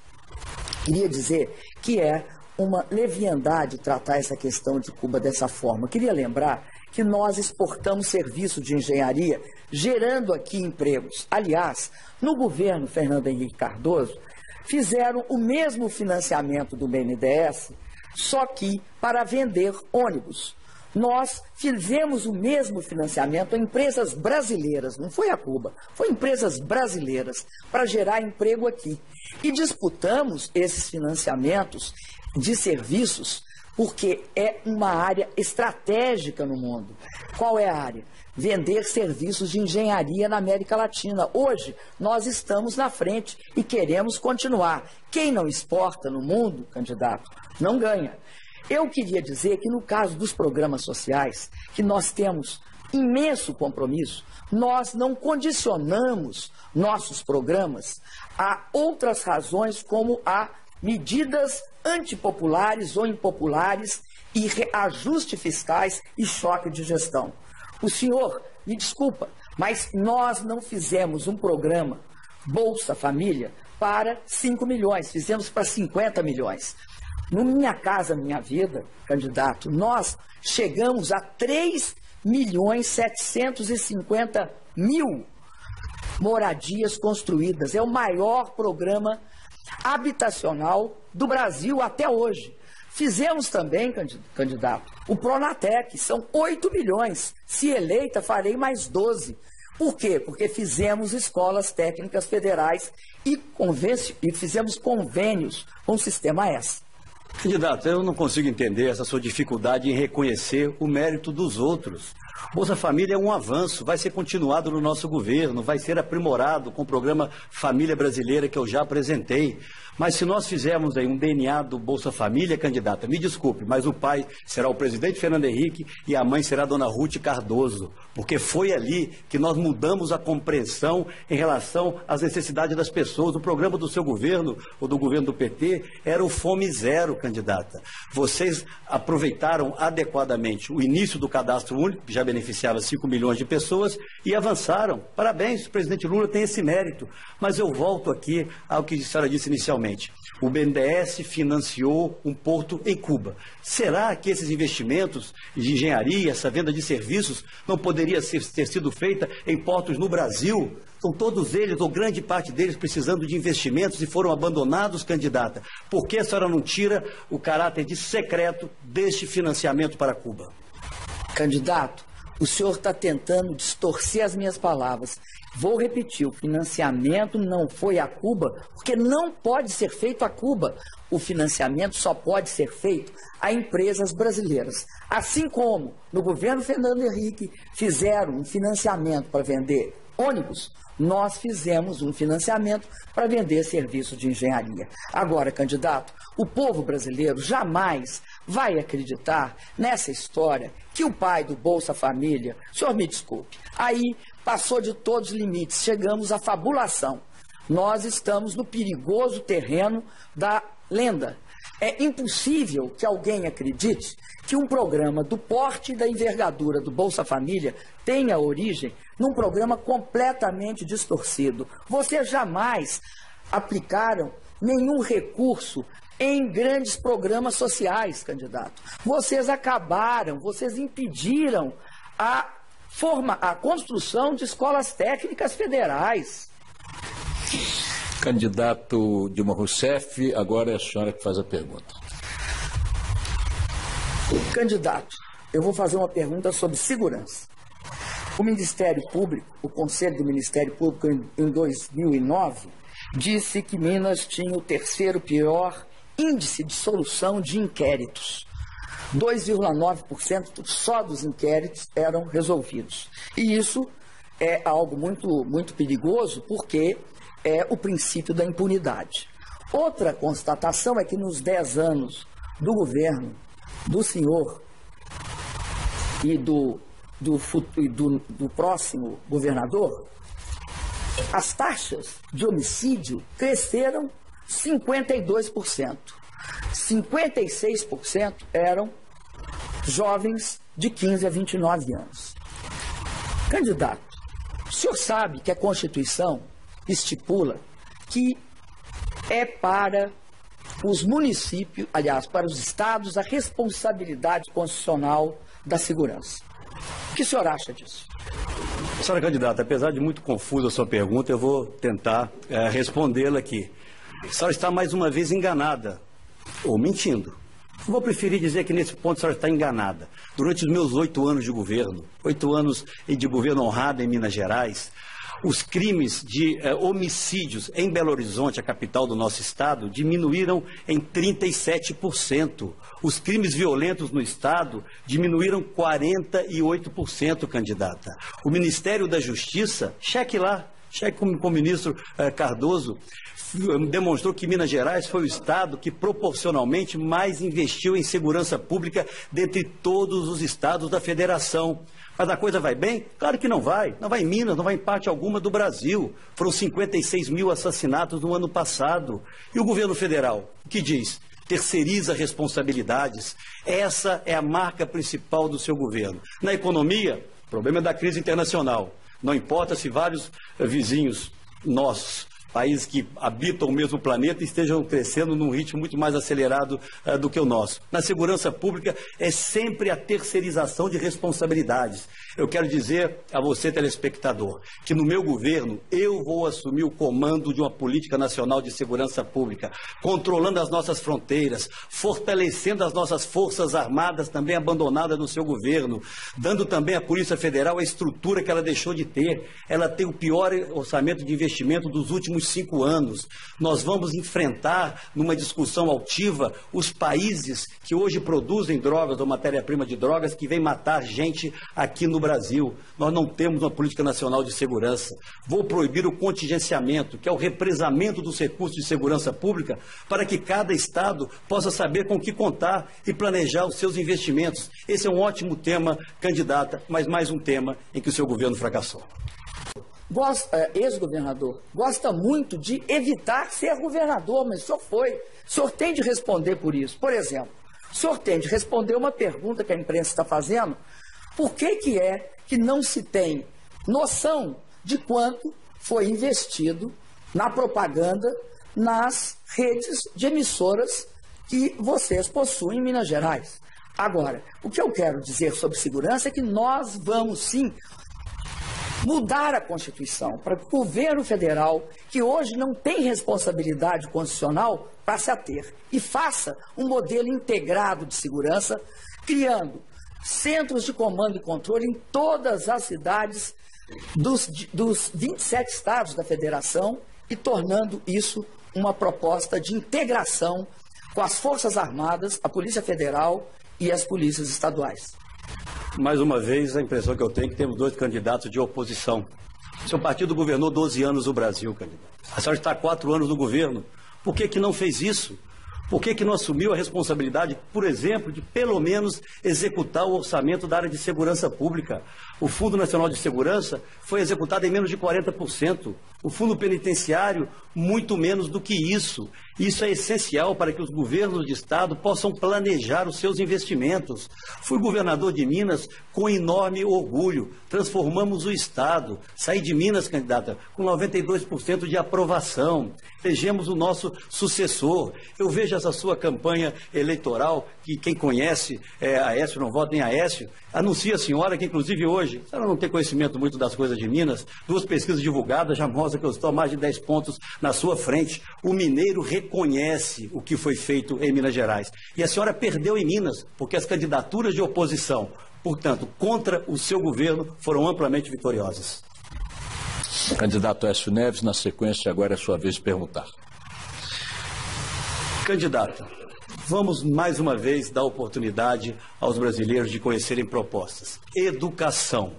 Speaker 1: Queria dizer que é uma leviandade tratar essa questão de Cuba dessa forma. Queria lembrar que nós exportamos serviços de engenharia, gerando aqui empregos. Aliás, no governo Fernando Henrique Cardoso, fizeram o mesmo financiamento do BNDES, só que para vender ônibus. Nós fizemos o mesmo financiamento a empresas brasileiras, não foi a Cuba, foi empresas brasileiras, para gerar emprego aqui. E disputamos esses financiamentos de serviços porque é uma área estratégica no mundo. Qual é a área? Vender serviços de engenharia na América Latina. Hoje, nós estamos na frente e queremos continuar. Quem não exporta no mundo, candidato, não ganha. Eu queria dizer que no caso dos programas sociais, que nós temos imenso compromisso, nós não condicionamos nossos programas a outras razões como a medidas antipopulares ou impopulares e reajuste fiscais e choque de gestão. O senhor, me desculpa, mas nós não fizemos um programa Bolsa Família para 5 milhões, fizemos para 50 milhões. No Minha Casa Minha Vida, candidato, nós chegamos a 3.750.000 moradias construídas. É o maior programa habitacional do Brasil até hoje. Fizemos também, candidato, o Pronatec, são 8 milhões. Se eleita, farei mais 12. Por quê? Porque fizemos escolas técnicas federais e fizemos convênios com o Sistema S.
Speaker 2: Candidato, eu não consigo entender essa sua dificuldade em reconhecer o mérito dos outros. Bolsa Família é um avanço, vai ser continuado no nosso governo, vai ser aprimorado com o programa Família Brasileira que eu já apresentei. Mas se nós fizermos aí um DNA do Bolsa Família, candidata, me desculpe, mas o pai será o presidente Fernando Henrique e a mãe será a dona Ruth Cardoso, porque foi ali que nós mudamos a compreensão em relação às necessidades das pessoas. O programa do seu governo, ou do governo do PT, era o Fome Zero, candidata. Vocês aproveitaram adequadamente o início do cadastro único, que já beneficiava 5 milhões de pessoas, e avançaram. Parabéns, o presidente Lula tem esse mérito. Mas eu volto aqui ao que a senhora disse inicialmente. O BNDES financiou um porto em Cuba. Será que esses investimentos de engenharia, essa venda de serviços, não poderia ter sido feita em portos no Brasil? São todos eles, ou grande parte deles, precisando de investimentos e foram abandonados, candidata. Por que a senhora não tira o caráter de secreto deste financiamento para Cuba?
Speaker 1: Candidato, o senhor está tentando distorcer as minhas palavras. Vou repetir, o financiamento não foi a Cuba, porque não pode ser feito a Cuba. O financiamento só pode ser feito a empresas brasileiras. Assim como no governo Fernando Henrique fizeram um financiamento para vender ônibus, nós fizemos um financiamento para vender serviços de engenharia. Agora, candidato, o povo brasileiro jamais vai acreditar nessa história que o pai do Bolsa Família, o senhor me desculpe, aí passou de todos os limites, chegamos à fabulação. Nós estamos no perigoso terreno da lenda. É impossível que alguém acredite que um programa do porte e da envergadura do Bolsa Família tenha origem num programa completamente distorcido. Vocês jamais aplicaram nenhum recurso em grandes programas sociais, candidato. Vocês impediram a construção de escolas técnicas federais.
Speaker 3: Candidato Dilma Rousseff, agora é a senhora que faz a pergunta.
Speaker 1: Candidato, eu vou fazer uma pergunta sobre segurança. O Ministério Público, o Conselho do Ministério Público, em 2009, disse que Minas tinha o terceiro pior índice de solução de inquéritos. 2,9% só dos inquéritos eram resolvidos. E isso é algo muito perigoso, porque é o princípio da impunidade. Outra constatação é que nos 10 anos do governo do senhor e do próximo governador, as taxas de homicídio cresceram 52%. 56% eram jovens de 15 a 29 anos. Candidato, o senhor sabe que a Constituição estipula que é para os municípios, aliás, para os estados, a responsabilidade constitucional da segurança. O que o senhor acha disso?
Speaker 2: Senhora candidata, apesar de muito confusa a sua pergunta, eu vou tentar respondê-la aqui. A senhora está mais uma vez enganada, ou mentindo. Eu vou preferir dizer que nesse ponto a senhora está enganada. Durante os meus 8 anos de governo, 8 anos de governo honrado em Minas Gerais, os crimes de homicídios em Belo Horizonte, a capital do nosso estado, diminuíram em 37%. Os crimes violentos no estado diminuíram 48%, candidata. O Ministério da Justiça, cheque lá, cheque com o ministro Cardoso, demonstrou que Minas Gerais foi o estado que proporcionalmente mais investiu em segurança pública dentre todos os estados da federação. Mas a coisa vai bem? Claro que não vai. Não vai em Minas, não vai em parte alguma do Brasil. Foram 56 mil assassinatos no ano passado. E o governo federal, o que diz? Terceiriza responsabilidades. Essa é a marca principal do seu governo. Na economia, o problema é da crise internacional. Não importa se vários vizinhos nossos países que habitam o mesmo planeta estejam crescendo num ritmo muito mais acelerado do que o nosso. Na segurança pública é sempre a terceirização de responsabilidades. Eu quero dizer a você, telespectador, que no meu governo eu vou assumir o comando de uma política nacional de segurança pública, controlando as nossas fronteiras, fortalecendo as nossas forças armadas também abandonadas no seu governo, dando também à Polícia Federal a estrutura que ela deixou de ter. Ela tem o pior orçamento de investimento dos últimos 5 anos. Nós vamos enfrentar, numa discussão altiva, os países que hoje produzem drogas ou matéria-prima de drogas que vêm matar gente aqui no Brasil. Nós não temos uma política nacional de segurança. Vou proibir o contingenciamento, que é o represamento dos recursos de segurança pública, para que cada Estado possa saber com o que contar e planejar os seus investimentos. Esse é um ótimo tema, candidata, mas mais um tema em que o seu governo fracassou.
Speaker 1: Ex-governador, gosta muito de evitar ser governador, mas o senhor foi. O senhor tem de responder por isso. Por exemplo, o senhor tem de responder uma pergunta que a imprensa está fazendo. Por que é que não se tem noção de quanto foi investido na propaganda nas redes de emissoras que vocês possuem em Minas Gerais? Agora, o que eu quero dizer sobre segurança é que nós vamos sim mudar a Constituição para que o governo federal, que hoje não tem responsabilidade constitucional, passe a ter e faça um modelo integrado de segurança, criando centros de comando e controle em todas as cidades dos 27 estados da federação e tornando isso uma proposta de integração com as Forças Armadas, a Polícia Federal e as polícias estaduais.
Speaker 2: Mais uma vez, a impressão que eu tenho é que temos 2 candidatos de oposição. Seu partido governou 12 anos o Brasil, candidato. A senhora está há 4 anos no governo. Por que não fez isso? Por que não assumiu a responsabilidade, por exemplo, de pelo menos executar o orçamento da área de segurança pública? O Fundo Nacional de Segurança foi executado em menos de 40%. O Fundo Penitenciário, muito menos do que isso. Isso é essencial para que os governos de Estado possam planejar os seus investimentos. Fui governador de Minas com enorme orgulho. Transformamos o Estado. Saí de Minas, candidata, com 92% de aprovação. Elegemos o nosso sucessor. Eu vejo essa sua campanha eleitoral, que quem conhece Aécio não vota em Aécio, anuncia a senhora que, inclusive hoje, a senhora não tem conhecimento muito das coisas de Minas, 2 pesquisas divulgadas já mostram que eu estou a mais de 10 pontos na sua frente. O mineiro reconhece o que foi feito em Minas Gerais. E a senhora perdeu em Minas, porque as candidaturas de oposição, portanto, contra o seu governo, foram amplamente vitoriosas.
Speaker 3: Candidato Aécio Neves, na sequência, agora é a sua vez de perguntar.
Speaker 2: Candidata, vamos mais uma vez dar oportunidade aos brasileiros de conhecerem propostas. Educação.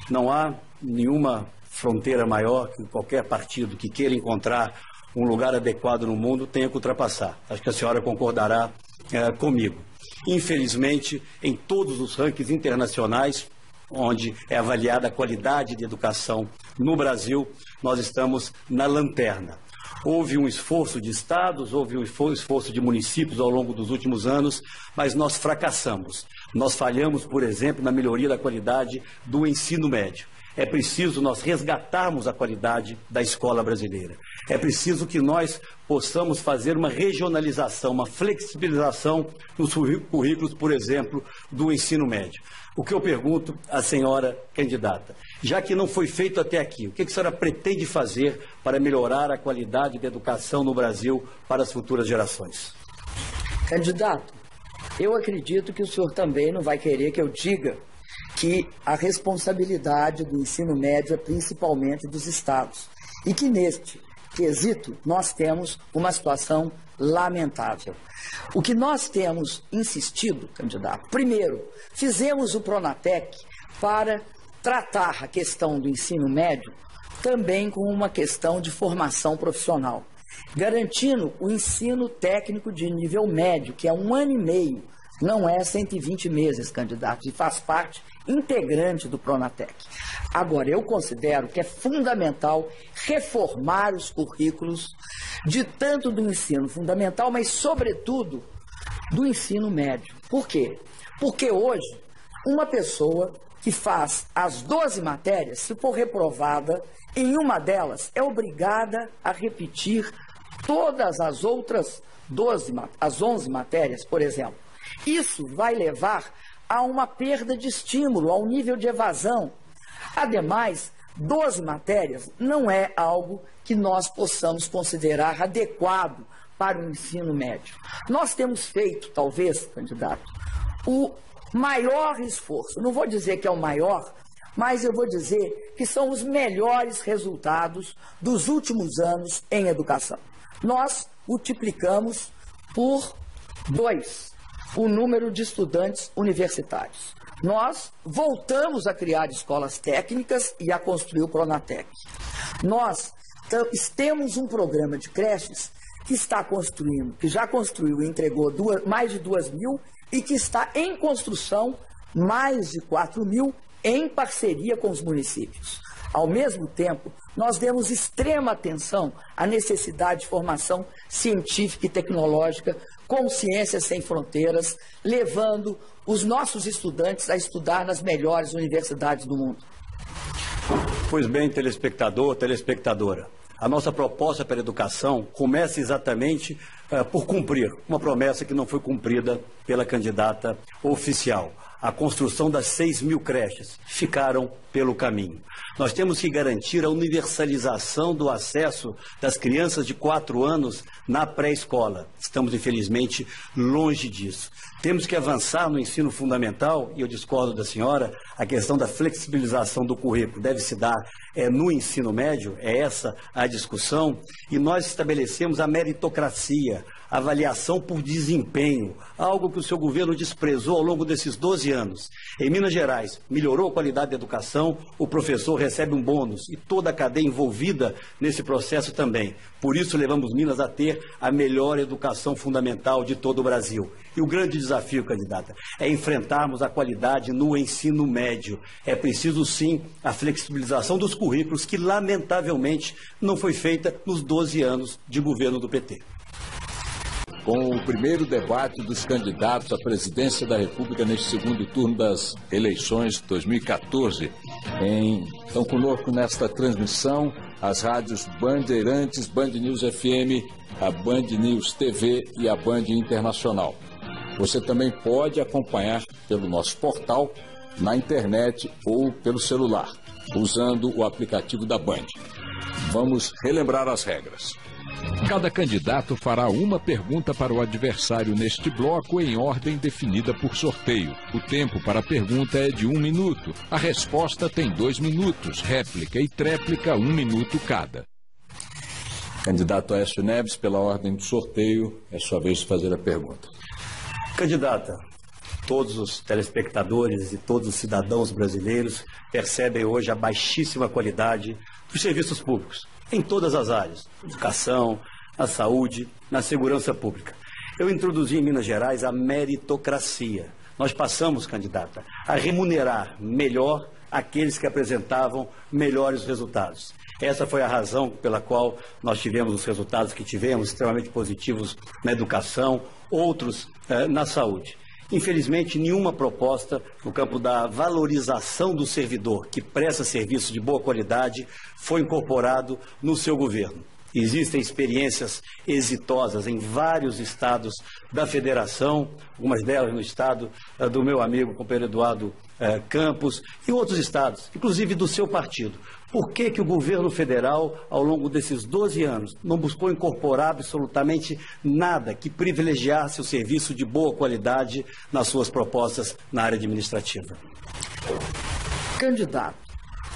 Speaker 2: Não há nenhuma fronteira maior que qualquer partido que queira encontrar um lugar adequado no mundo tenha que ultrapassar. Acho que a senhora concordará comigo. Infelizmente, em todos os rankings internacionais, onde é avaliada a qualidade de educação no Brasil, nós estamos na lanterna. Houve um esforço de estados, houve um esforço de municípios ao longo dos últimos anos, mas nós fracassamos. Nós falhamos, por exemplo, na melhoria da qualidade do ensino médio. É preciso nós resgatarmos a qualidade da escola brasileira. É preciso que nós possamos fazer uma regionalização, uma flexibilização nos currículos, por exemplo, do ensino médio. O que eu pergunto à senhora candidata, já que não foi feito até aqui, o que a senhora pretende fazer para melhorar a qualidade da educação no Brasil para as futuras gerações?
Speaker 1: Candidato, eu acredito que o senhor também não vai querer que eu diga que a responsabilidade do ensino médio é principalmente dos estados e que neste quesito nós temos uma situação lamentável. O que nós temos insistido, candidato, primeiro, fizemos o Pronatec para tratar a questão do ensino médio também com uma questão de formação profissional, garantindo o ensino técnico de nível médio, que é 1 ano e meio, não é 120 meses, candidato, e faz parte integrante do Pronatec. Agora, eu considero que é fundamental reformar os currículos de tanto do ensino fundamental, mas, sobretudo, do ensino médio. Por quê? Porque hoje, uma pessoa que faz as 12 matérias, se for reprovada em uma delas, é obrigada a repetir todas as outras 11 matérias, por exemplo. Isso vai levar a uma perda de estímulo, ao nível de evasão. Ademais, 12 matérias não é algo que nós possamos considerar adequado para o ensino médio. Nós temos feito, talvez, candidato, o maior esforço. Não vou dizer que é o maior, mas eu vou dizer que são os melhores resultados dos últimos anos em educação. Nós multiplicamos por 2 o número de estudantes universitários. Nós voltamos a criar escolas técnicas e a construir o Pronatec. Nós temos um programa de creches que está construindo, que já construiu e entregou mais de 2.000 e que está em construção mais de 4.000 em parceria com os municípios. Ao mesmo tempo, nós demos extrema atenção à necessidade de formação científica e tecnológica com Ciências Sem Fronteiras, levando os nossos estudantes a estudar nas melhores universidades do mundo.
Speaker 2: Pois bem, telespectador, telespectadora, a nossa proposta para a educação começa exatamente por cumprir uma promessa que não foi cumprida pela candidata oficial. A construção das 6.000 creches ficaram pelo caminho. Nós temos que garantir a universalização do acesso das crianças de 4 anos na pré-escola. Estamos, infelizmente, longe disso. Temos que avançar no ensino fundamental, e eu discordo da senhora, a questão da flexibilização do currículo deve se dar no ensino médio, é essa a discussão, e nós estabelecemos a meritocracia, avaliação por desempenho, algo que o seu governo desprezou ao longo desses 12 anos. Em Minas Gerais, melhorou a qualidade da educação, o professor recebe um bônus e toda a cadeia envolvida nesse processo também. Por isso levamos Minas a ter a melhor educação fundamental de todo o Brasil. E o grande desafio, candidata, é enfrentarmos a qualidade no ensino médio. É preciso, sim, a flexibilização dos currículos, que, lamentavelmente, não foi feita nos 12 anos de governo do PT.
Speaker 3: Com o primeiro debate dos candidatos à presidência da República neste segundo turno das eleições de 2014. Estão conosco nesta transmissão as rádios Bandeirantes, Band News FM, a Band News TV e a Band Internacional. Você também pode acompanhar pelo nosso portal, na internet ou pelo celular, usando o aplicativo da Band. Vamos relembrar as regras.
Speaker 4: Cada candidato fará uma pergunta para o adversário neste bloco em ordem definida por sorteio. O tempo para a pergunta é de 1 minuto. A resposta tem 2 minutos, réplica e tréplica 1 minuto cada.
Speaker 3: Candidato Aécio Neves, pela ordem do sorteio, é sua vez de fazer a pergunta.
Speaker 2: Candidata, todos os telespectadores e todos os cidadãos brasileiros percebem hoje a baixíssima qualidade dos serviços públicos, em todas as áreas, educação, na saúde, na segurança pública. Eu introduzi em Minas Gerais a meritocracia. Nós passamos, candidata, a remunerar melhor aqueles que apresentavam melhores resultados. Essa foi a razão pela qual nós tivemos os resultados que tivemos, extremamente positivos na educação, outros na saúde. Infelizmente, nenhuma proposta no campo da valorização do servidor que presta serviço de boa qualidade foi incorporado no seu governo. Existem experiências exitosas em vários estados da federação, algumas delas no estado do meu amigo companheiro Eduardo Campos e outros estados, inclusive do seu partido. Por que o governo federal, ao longo desses 12 anos, não buscou incorporar absolutamente nada que privilegiasse o serviço de boa qualidade nas suas propostas na área administrativa?
Speaker 1: Candidato,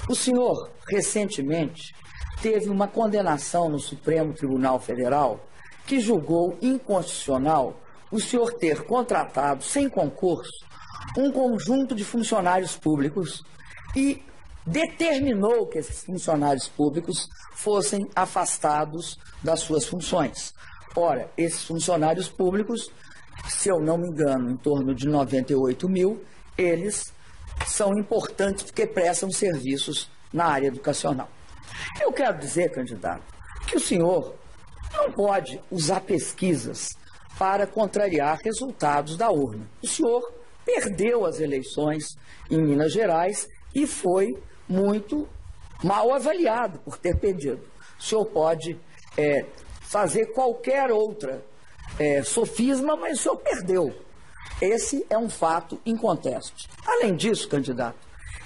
Speaker 1: o senhor, recentemente, teve uma condenação no Supremo Tribunal Federal que julgou inconstitucional o senhor ter contratado, sem concurso, um conjunto de funcionários públicos e determinou que esses funcionários públicos fossem afastados das suas funções. Ora, esses funcionários públicos, se eu não me engano, em torno de 98.000, eles são importantes porque prestam serviços na área educacional. Eu quero dizer, candidato, que o senhor não pode usar pesquisas para contrariar resultados da urna. O senhor perdeu as eleições em Minas Gerais e foi muito mal avaliado por ter perdido. O senhor pode fazer qualquer outra sofisma, mas o senhor perdeu. Esse é um fato inconteste. Além disso, candidato,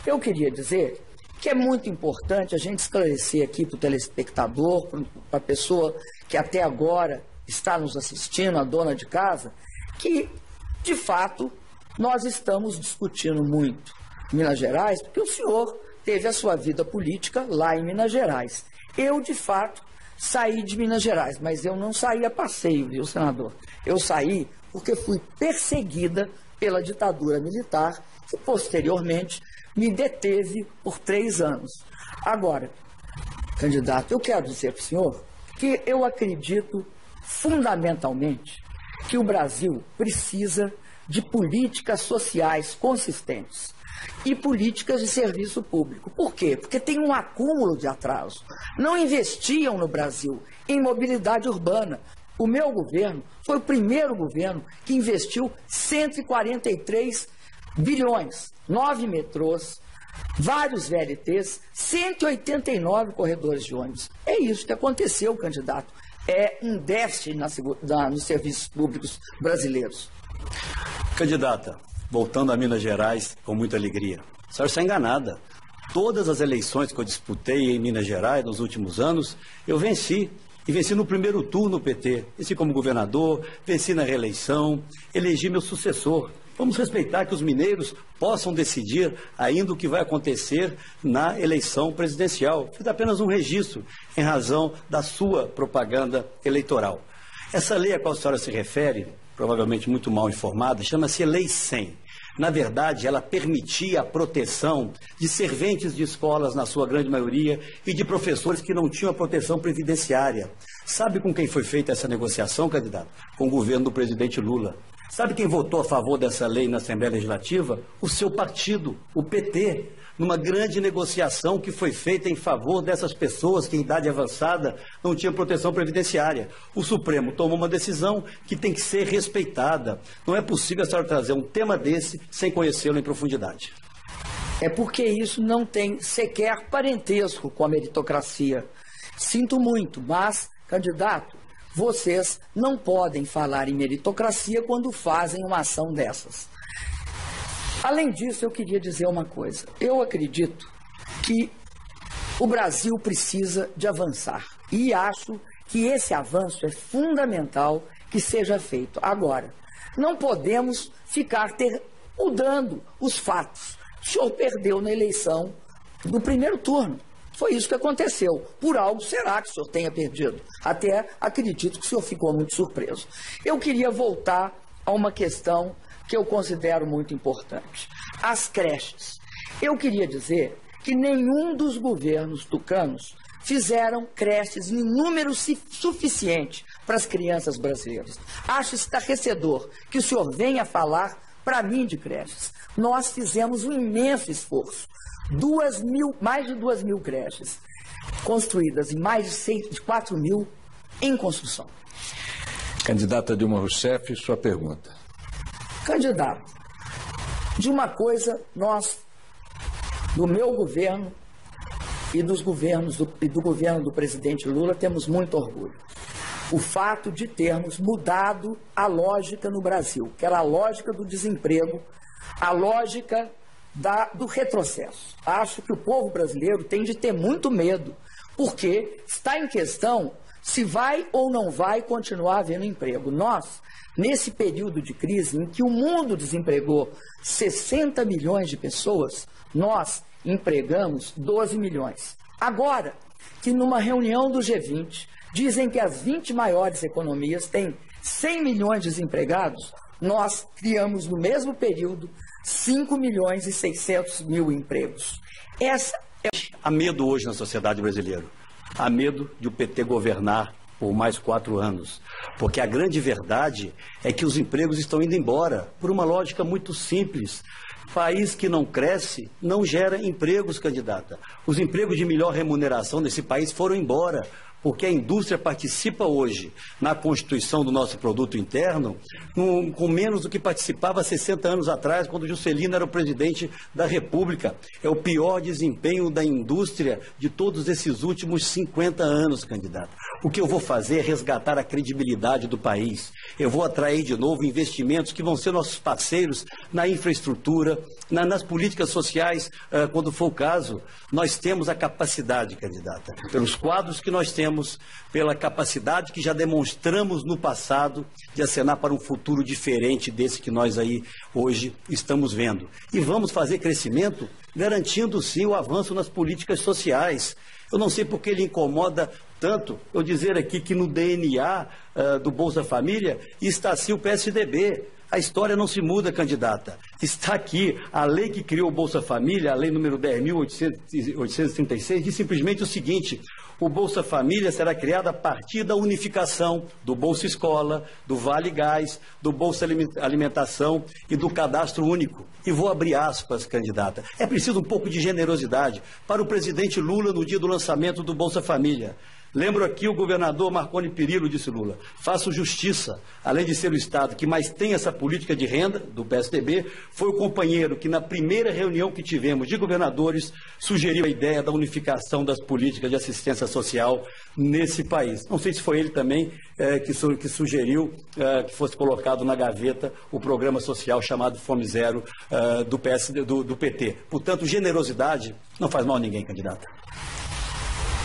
Speaker 1: eu queria dizer que é muito importante a gente esclarecer aqui para o telespectador, para a pessoa que até agora está nos assistindo, a dona de casa, que, de fato, nós estamos discutindo muito Minas Gerais, porque o senhor teve a sua vida política lá em Minas Gerais. Eu, de fato, saí de Minas Gerais, mas eu não saí a passeio, viu, senador? Eu saí porque fui perseguida pela ditadura militar, que posteriormente me deteve por 3 anos. Agora, candidato, eu quero dizer para o senhor que eu acredito fundamentalmente que o Brasil precisa de políticas sociais consistentes e políticas de serviço público. Por quê? Porque tem um acúmulo de atraso. Não investiam no Brasil em mobilidade urbana. O meu governo foi o primeiro governo que investiu 143 bilhões, 9 metrôs, vários VLTs, 189 corredores de ônibus. É isso que aconteceu, candidato. É um déficit nos serviços públicos brasileiros.
Speaker 2: Candidata, voltando a Minas Gerais com muita alegria. A senhora está enganada. Todas as eleições que eu disputei em Minas Gerais nos últimos anos, eu venci. E venci no primeiro turno o PT. Venci como governador, venci na reeleição, elegi meu sucessor. Vamos respeitar que os mineiros possam decidir ainda o que vai acontecer na eleição presidencial. Fiz apenas um registro em razão da sua propaganda eleitoral. Essa lei a qual a senhora se refere, provavelmente muito mal informada, chama-se Lei 100. Na verdade, ela permitia a proteção de serventes de escolas, na sua grande maioria, e de professores que não tinham a proteção previdenciária. Sabe com quem foi feita essa negociação, candidato? Com o governo do presidente Lula. Sabe quem votou a favor dessa lei na Assembleia Legislativa? O seu partido, o PT, numa grande negociação que foi feita em favor dessas pessoas que em idade avançada não tinham proteção previdenciária. O Supremo tomou uma decisão que tem que ser respeitada. Não é possível a senhora trazer um tema desse sem conhecê-lo em profundidade.
Speaker 1: É porque isso não tem sequer parentesco com a meritocracia. Sinto muito, mas, candidato, vocês não podem falar em meritocracia quando fazem uma ação dessas. Além disso, eu queria dizer uma coisa. Eu acredito que o Brasil precisa de avançar. E acho que esse avanço é fundamental que seja feito. Agora, não podemos ficar mudando os fatos. O senhor perdeu na eleição do primeiro turno. Foi isso que aconteceu. Por algo será que o senhor tenha perdido. Até acredito que o senhor ficou muito surpreso. Eu queria voltar a uma questão que eu considero muito importante. As creches. Eu queria dizer que nenhum dos governos tucanos fizeram creches em número suficiente para as crianças brasileiras. Acho estarrecedor que o senhor venha falar para mim de creches. Nós fizemos um imenso esforço. Mais de 2.000 creches construídas e mais de 4.000 em construção.
Speaker 3: Candidata Dilma Rousseff, sua pergunta.
Speaker 1: Candidato, de uma coisa nós, do meu governo e dos governos do governo do presidente Lula, temos muito orgulho. O fato de termos mudado a lógica no Brasil, que era a lógica do desemprego, a lógica do retrocesso. Acho que o povo brasileiro tem de ter muito medo, porque está em questão se vai ou não vai continuar havendo emprego. Nós, nesse período de crise em que o mundo desempregou 60 milhões de pessoas, nós empregamos 12 milhões. Agora, que numa reunião do G20, dizem que as 20 maiores economias têm 100 milhões de desempregados, nós criamos no mesmo período 5 milhões e 600 mil empregos.
Speaker 2: Há medo hoje na sociedade brasileira. Há medo de o PT governar por mais 4 anos. Porque a grande verdade é que os empregos estão indo embora por uma lógica muito simples. País que não cresce não gera empregos, candidata. Os empregos de melhor remuneração nesse país foram embora, porque a indústria participa hoje na constituição do nosso produto interno com menos do que participava 60 anos atrás, quando Juscelino era o presidente da República. É o pior desempenho da indústria de todos esses últimos 50 anos, candidato. O que eu vou fazer é resgatar a credibilidade do país. Eu vou atrair de novo investimentos que vão ser nossos parceiros na infraestrutura, nas políticas sociais, quando for o caso. Nós temos a capacidade, candidata, pelos quadros que nós temos, pela capacidade que já demonstramos no passado de acenar para um futuro diferente desse que nós aí hoje estamos vendo. E vamos fazer crescimento garantindo sim o avanço nas políticas sociais. Eu não sei por que ele incomoda tanto eu dizer aqui que no DNA do Bolsa Família está sim o PSDB. A história não se muda, candidata. Está aqui a lei que criou o Bolsa Família, a lei número 10.836, diz simplesmente o seguinte: o Bolsa Família será criado a partir da unificação do Bolsa Escola, do Vale Gás, do Bolsa Alimentação e do Cadastro Único. E vou abrir aspas, candidata. É preciso um pouco de generosidade para o presidente Lula no dia do lançamento do Bolsa Família. Lembro aqui o governador Marconi Perillo, disse Lula: faço justiça, além de ser o Estado que mais tem essa política de renda, do PSDB, foi o companheiro que na primeira reunião que tivemos de governadores sugeriu a ideia da unificação das políticas de assistência social nesse país. Não sei se foi ele também que sugeriu que fosse colocado na gaveta o programa social chamado Fome Zero do PT. Portanto, generosidade não faz mal a ninguém, candidata.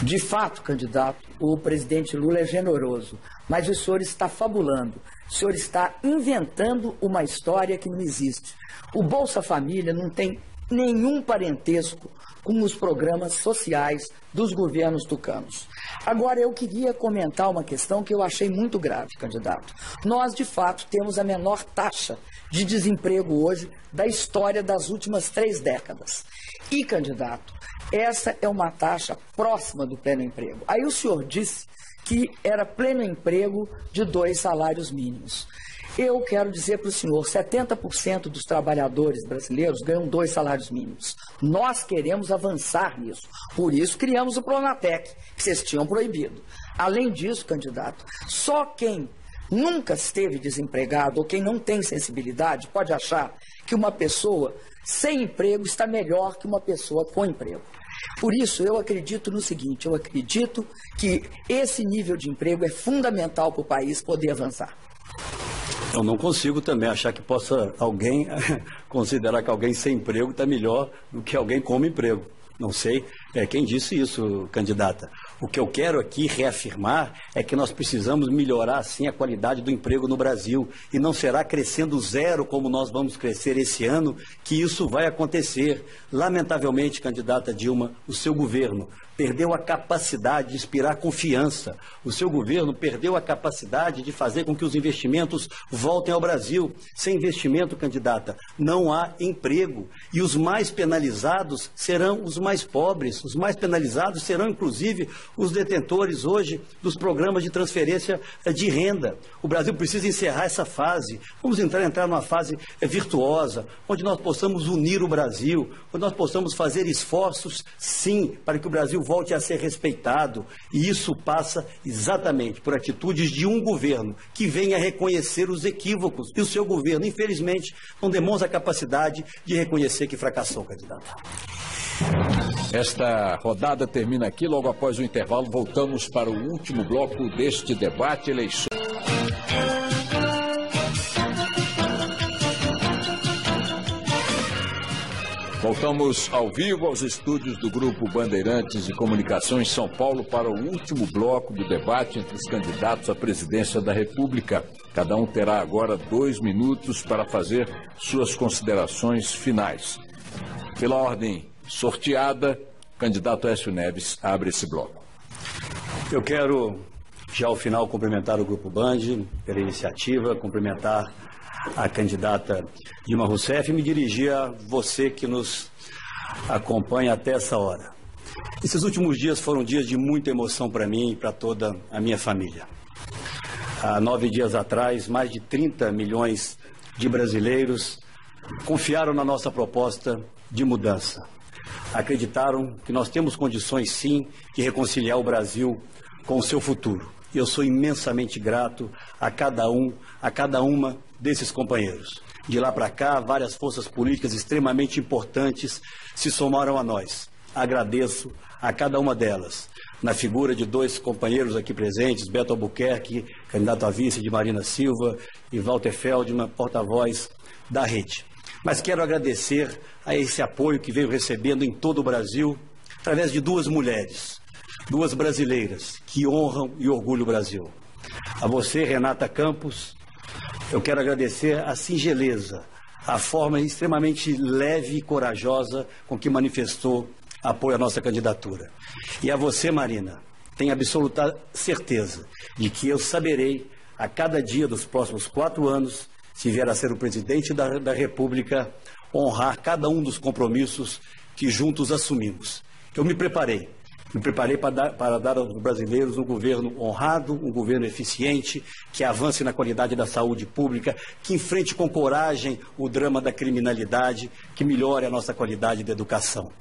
Speaker 1: De fato, candidato, o presidente Lula é generoso, mas o senhor está fabulando, o senhor está inventando uma história que não existe. O Bolsa Família não tem nenhum parentesco com os programas sociais dos governos tucanos. Agora, eu queria comentar uma questão que eu achei muito grave, candidato. Nós, de fato, temos a menor taxa de desemprego hoje da história das últimas 3 décadas. E, candidato, essa é uma taxa próxima do pleno emprego. Aí o senhor disse que era pleno emprego de 2 salários mínimos. Eu quero dizer para o senhor, 70% dos trabalhadores brasileiros ganham 2 salários mínimos. Nós queremos avançar nisso. Por isso criamos o Pronatec, que vocês tinham proibido. Além disso, candidato, só quem nunca esteve desempregado ou quem não tem sensibilidade pode achar que uma pessoa sem emprego está melhor que uma pessoa com emprego. Por isso, eu acredito no seguinte: eu acredito que esse nível de emprego é fundamental para o país poder avançar.
Speaker 2: Eu não consigo também achar que possa alguém considerar que alguém sem emprego está melhor do que alguém com emprego. Não sei quem disse isso, candidata. O que eu quero aqui reafirmar é que nós precisamos melhorar, sim, a qualidade do emprego no Brasil. E não será crescendo zero, como nós vamos crescer esse ano, que isso vai acontecer. Lamentavelmente, candidata Dilma, o seu governo perdeu a capacidade de inspirar confiança. O seu governo perdeu a capacidade de fazer com que os investimentos voltem ao Brasil. Sem investimento, candidata, não há emprego. E os mais penalizados serão os mais pobres. Os mais penalizados serão, inclusive, os detentores hoje dos programas de transferência de renda. O Brasil precisa encerrar essa fase. Vamos entrar numa fase virtuosa, onde nós possamos unir o Brasil, onde nós possamos fazer esforços, sim, para que o Brasil volte a ser respeitado. E isso passa exatamente por atitudes de um governo que venha reconhecer os equívocos. E o seu governo, infelizmente, não demonstra a capacidade de reconhecer que fracassou, candidato.
Speaker 3: Esta rodada termina aqui. Logo após o intervalo, voltamos para o último bloco deste debate eleições. Voltamos ao vivo aos estúdios do Grupo Bandeirantes de Comunicação em São Paulo para o último bloco do debate entre os candidatos à presidência da República. Cada um terá agora 2 minutos para fazer suas considerações finais. Pela ordem sorteada, o candidato Aécio Neves abre esse bloco.
Speaker 2: Eu quero, já ao final, cumprimentar o Grupo Band pela iniciativa, cumprimentar a candidata Dilma Rousseff e me dirigir a você que nos acompanha até essa hora. Esses últimos dias foram dias de muita emoção para mim e para toda a minha família. Há 9 dias atrás, mais de 30 milhões de brasileiros confiaram na nossa proposta de mudança. Acreditaram que nós temos condições, sim, de reconciliar o Brasil com o seu futuro. E eu sou imensamente grato a cada uma desses companheiros. De lá para cá, várias forças políticas extremamente importantes se somaram a nós. Agradeço a cada uma delas, na figura de dois companheiros aqui presentes, Beto Albuquerque, candidato a vice de Marina Silva, e Walter Feldman, porta-voz da rede. Mas quero agradecer a esse apoio que veio recebendo em todo o Brasil, através de duas mulheres, duas brasileiras, que honram e orgulham o Brasil. A você, Renata Campos, eu quero agradecer a singeleza, a forma extremamente leve e corajosa com que manifestou apoio à nossa candidatura. E a você, Marina, tenho absoluta certeza de que eu saberei, a cada dia dos próximos 4 anos, se vier a ser o presidente da República, honrar cada um dos compromissos que juntos assumimos. Eu me preparei para dar aos brasileiros um governo honrado, um governo eficiente, que avance na qualidade da saúde pública, que enfrente com coragem o drama da criminalidade, que melhore a nossa qualidade da educação.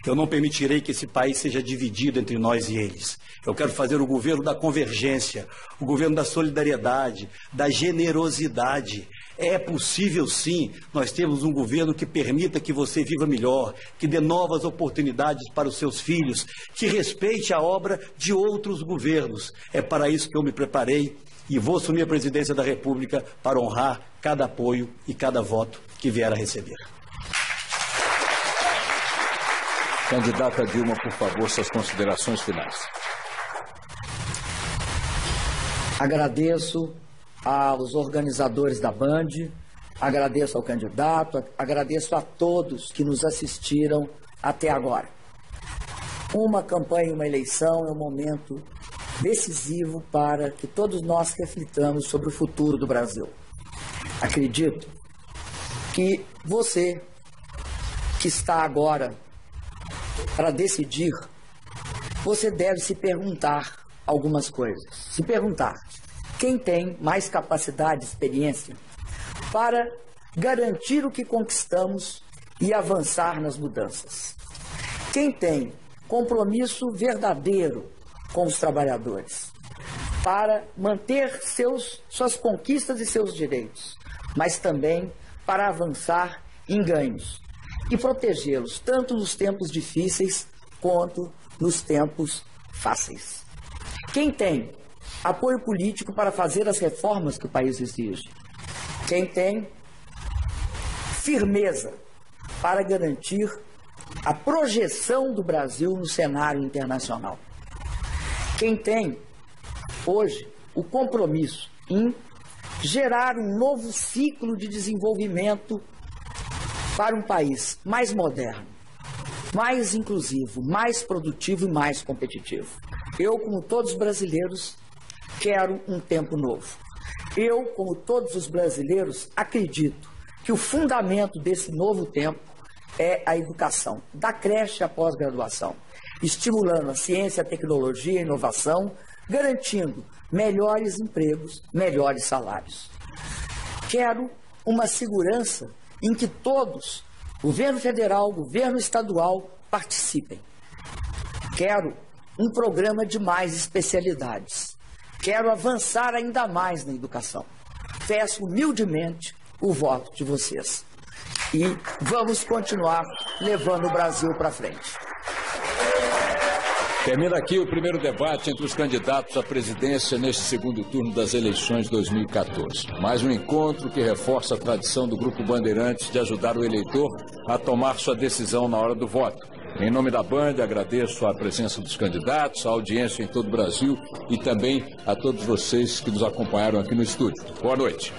Speaker 2: Eu não permitirei que esse país seja dividido entre nós e eles. Eu quero fazer o governo da convergência, o governo da solidariedade, da generosidade. É possível, sim, nós temos um governo que permita que você viva melhor, que dê novas oportunidades para os seus filhos, que respeite a obra de outros governos. É para isso que eu me preparei e vou assumir a presidência da República para honrar cada apoio e cada voto que vier a receber.
Speaker 3: Candidata Dilma, por favor, suas considerações finais.
Speaker 1: Agradeço aos organizadores da Band, agradeço ao candidato, agradeço a todos que nos assistiram até agora. Uma campanha, uma eleição é um momento decisivo para que todos nós reflitamos sobre o futuro do Brasil. Acredito que você, que está agora para decidir, você deve se perguntar algumas coisas. Se perguntar: quem tem mais capacidade e experiência para garantir o que conquistamos e avançar nas mudanças? Quem tem compromisso verdadeiro com os trabalhadores para manter suas conquistas e seus direitos, mas também para avançar em ganhos e protegê-los tanto nos tempos difíceis quanto nos tempos fáceis? Quem tem apoio político para fazer as reformas que o país exige? Quem tem firmeza para garantir a projeção do Brasil no cenário internacional? Quem tem, hoje, o compromisso em gerar um novo ciclo de desenvolvimento para um país mais moderno, mais inclusivo, mais produtivo e mais competitivo? Eu, como todos os brasileiros, quero um tempo novo. Eu, como todos os brasileiros, acredito que o fundamento desse novo tempo é a educação, da creche à pós-graduação, estimulando a ciência, a tecnologia e a inovação, garantindo melhores empregos, melhores salários. Quero uma segurança em que todos, governo federal, governo estadual, participem. Quero um programa de mais especialidades. Quero avançar ainda mais na educação. Peço humildemente o voto de vocês. E vamos continuar levando o Brasil para frente.
Speaker 3: Termina aqui o primeiro debate entre os candidatos à presidência neste segundo turno das eleições 2014. Mais um encontro que reforça a tradição do Grupo Bandeirantes de ajudar o eleitor a tomar sua decisão na hora do voto. Em nome da Band, agradeço a presença dos candidatos, a audiência em todo o Brasil e também a todos vocês que nos acompanharam aqui no estúdio. Boa noite.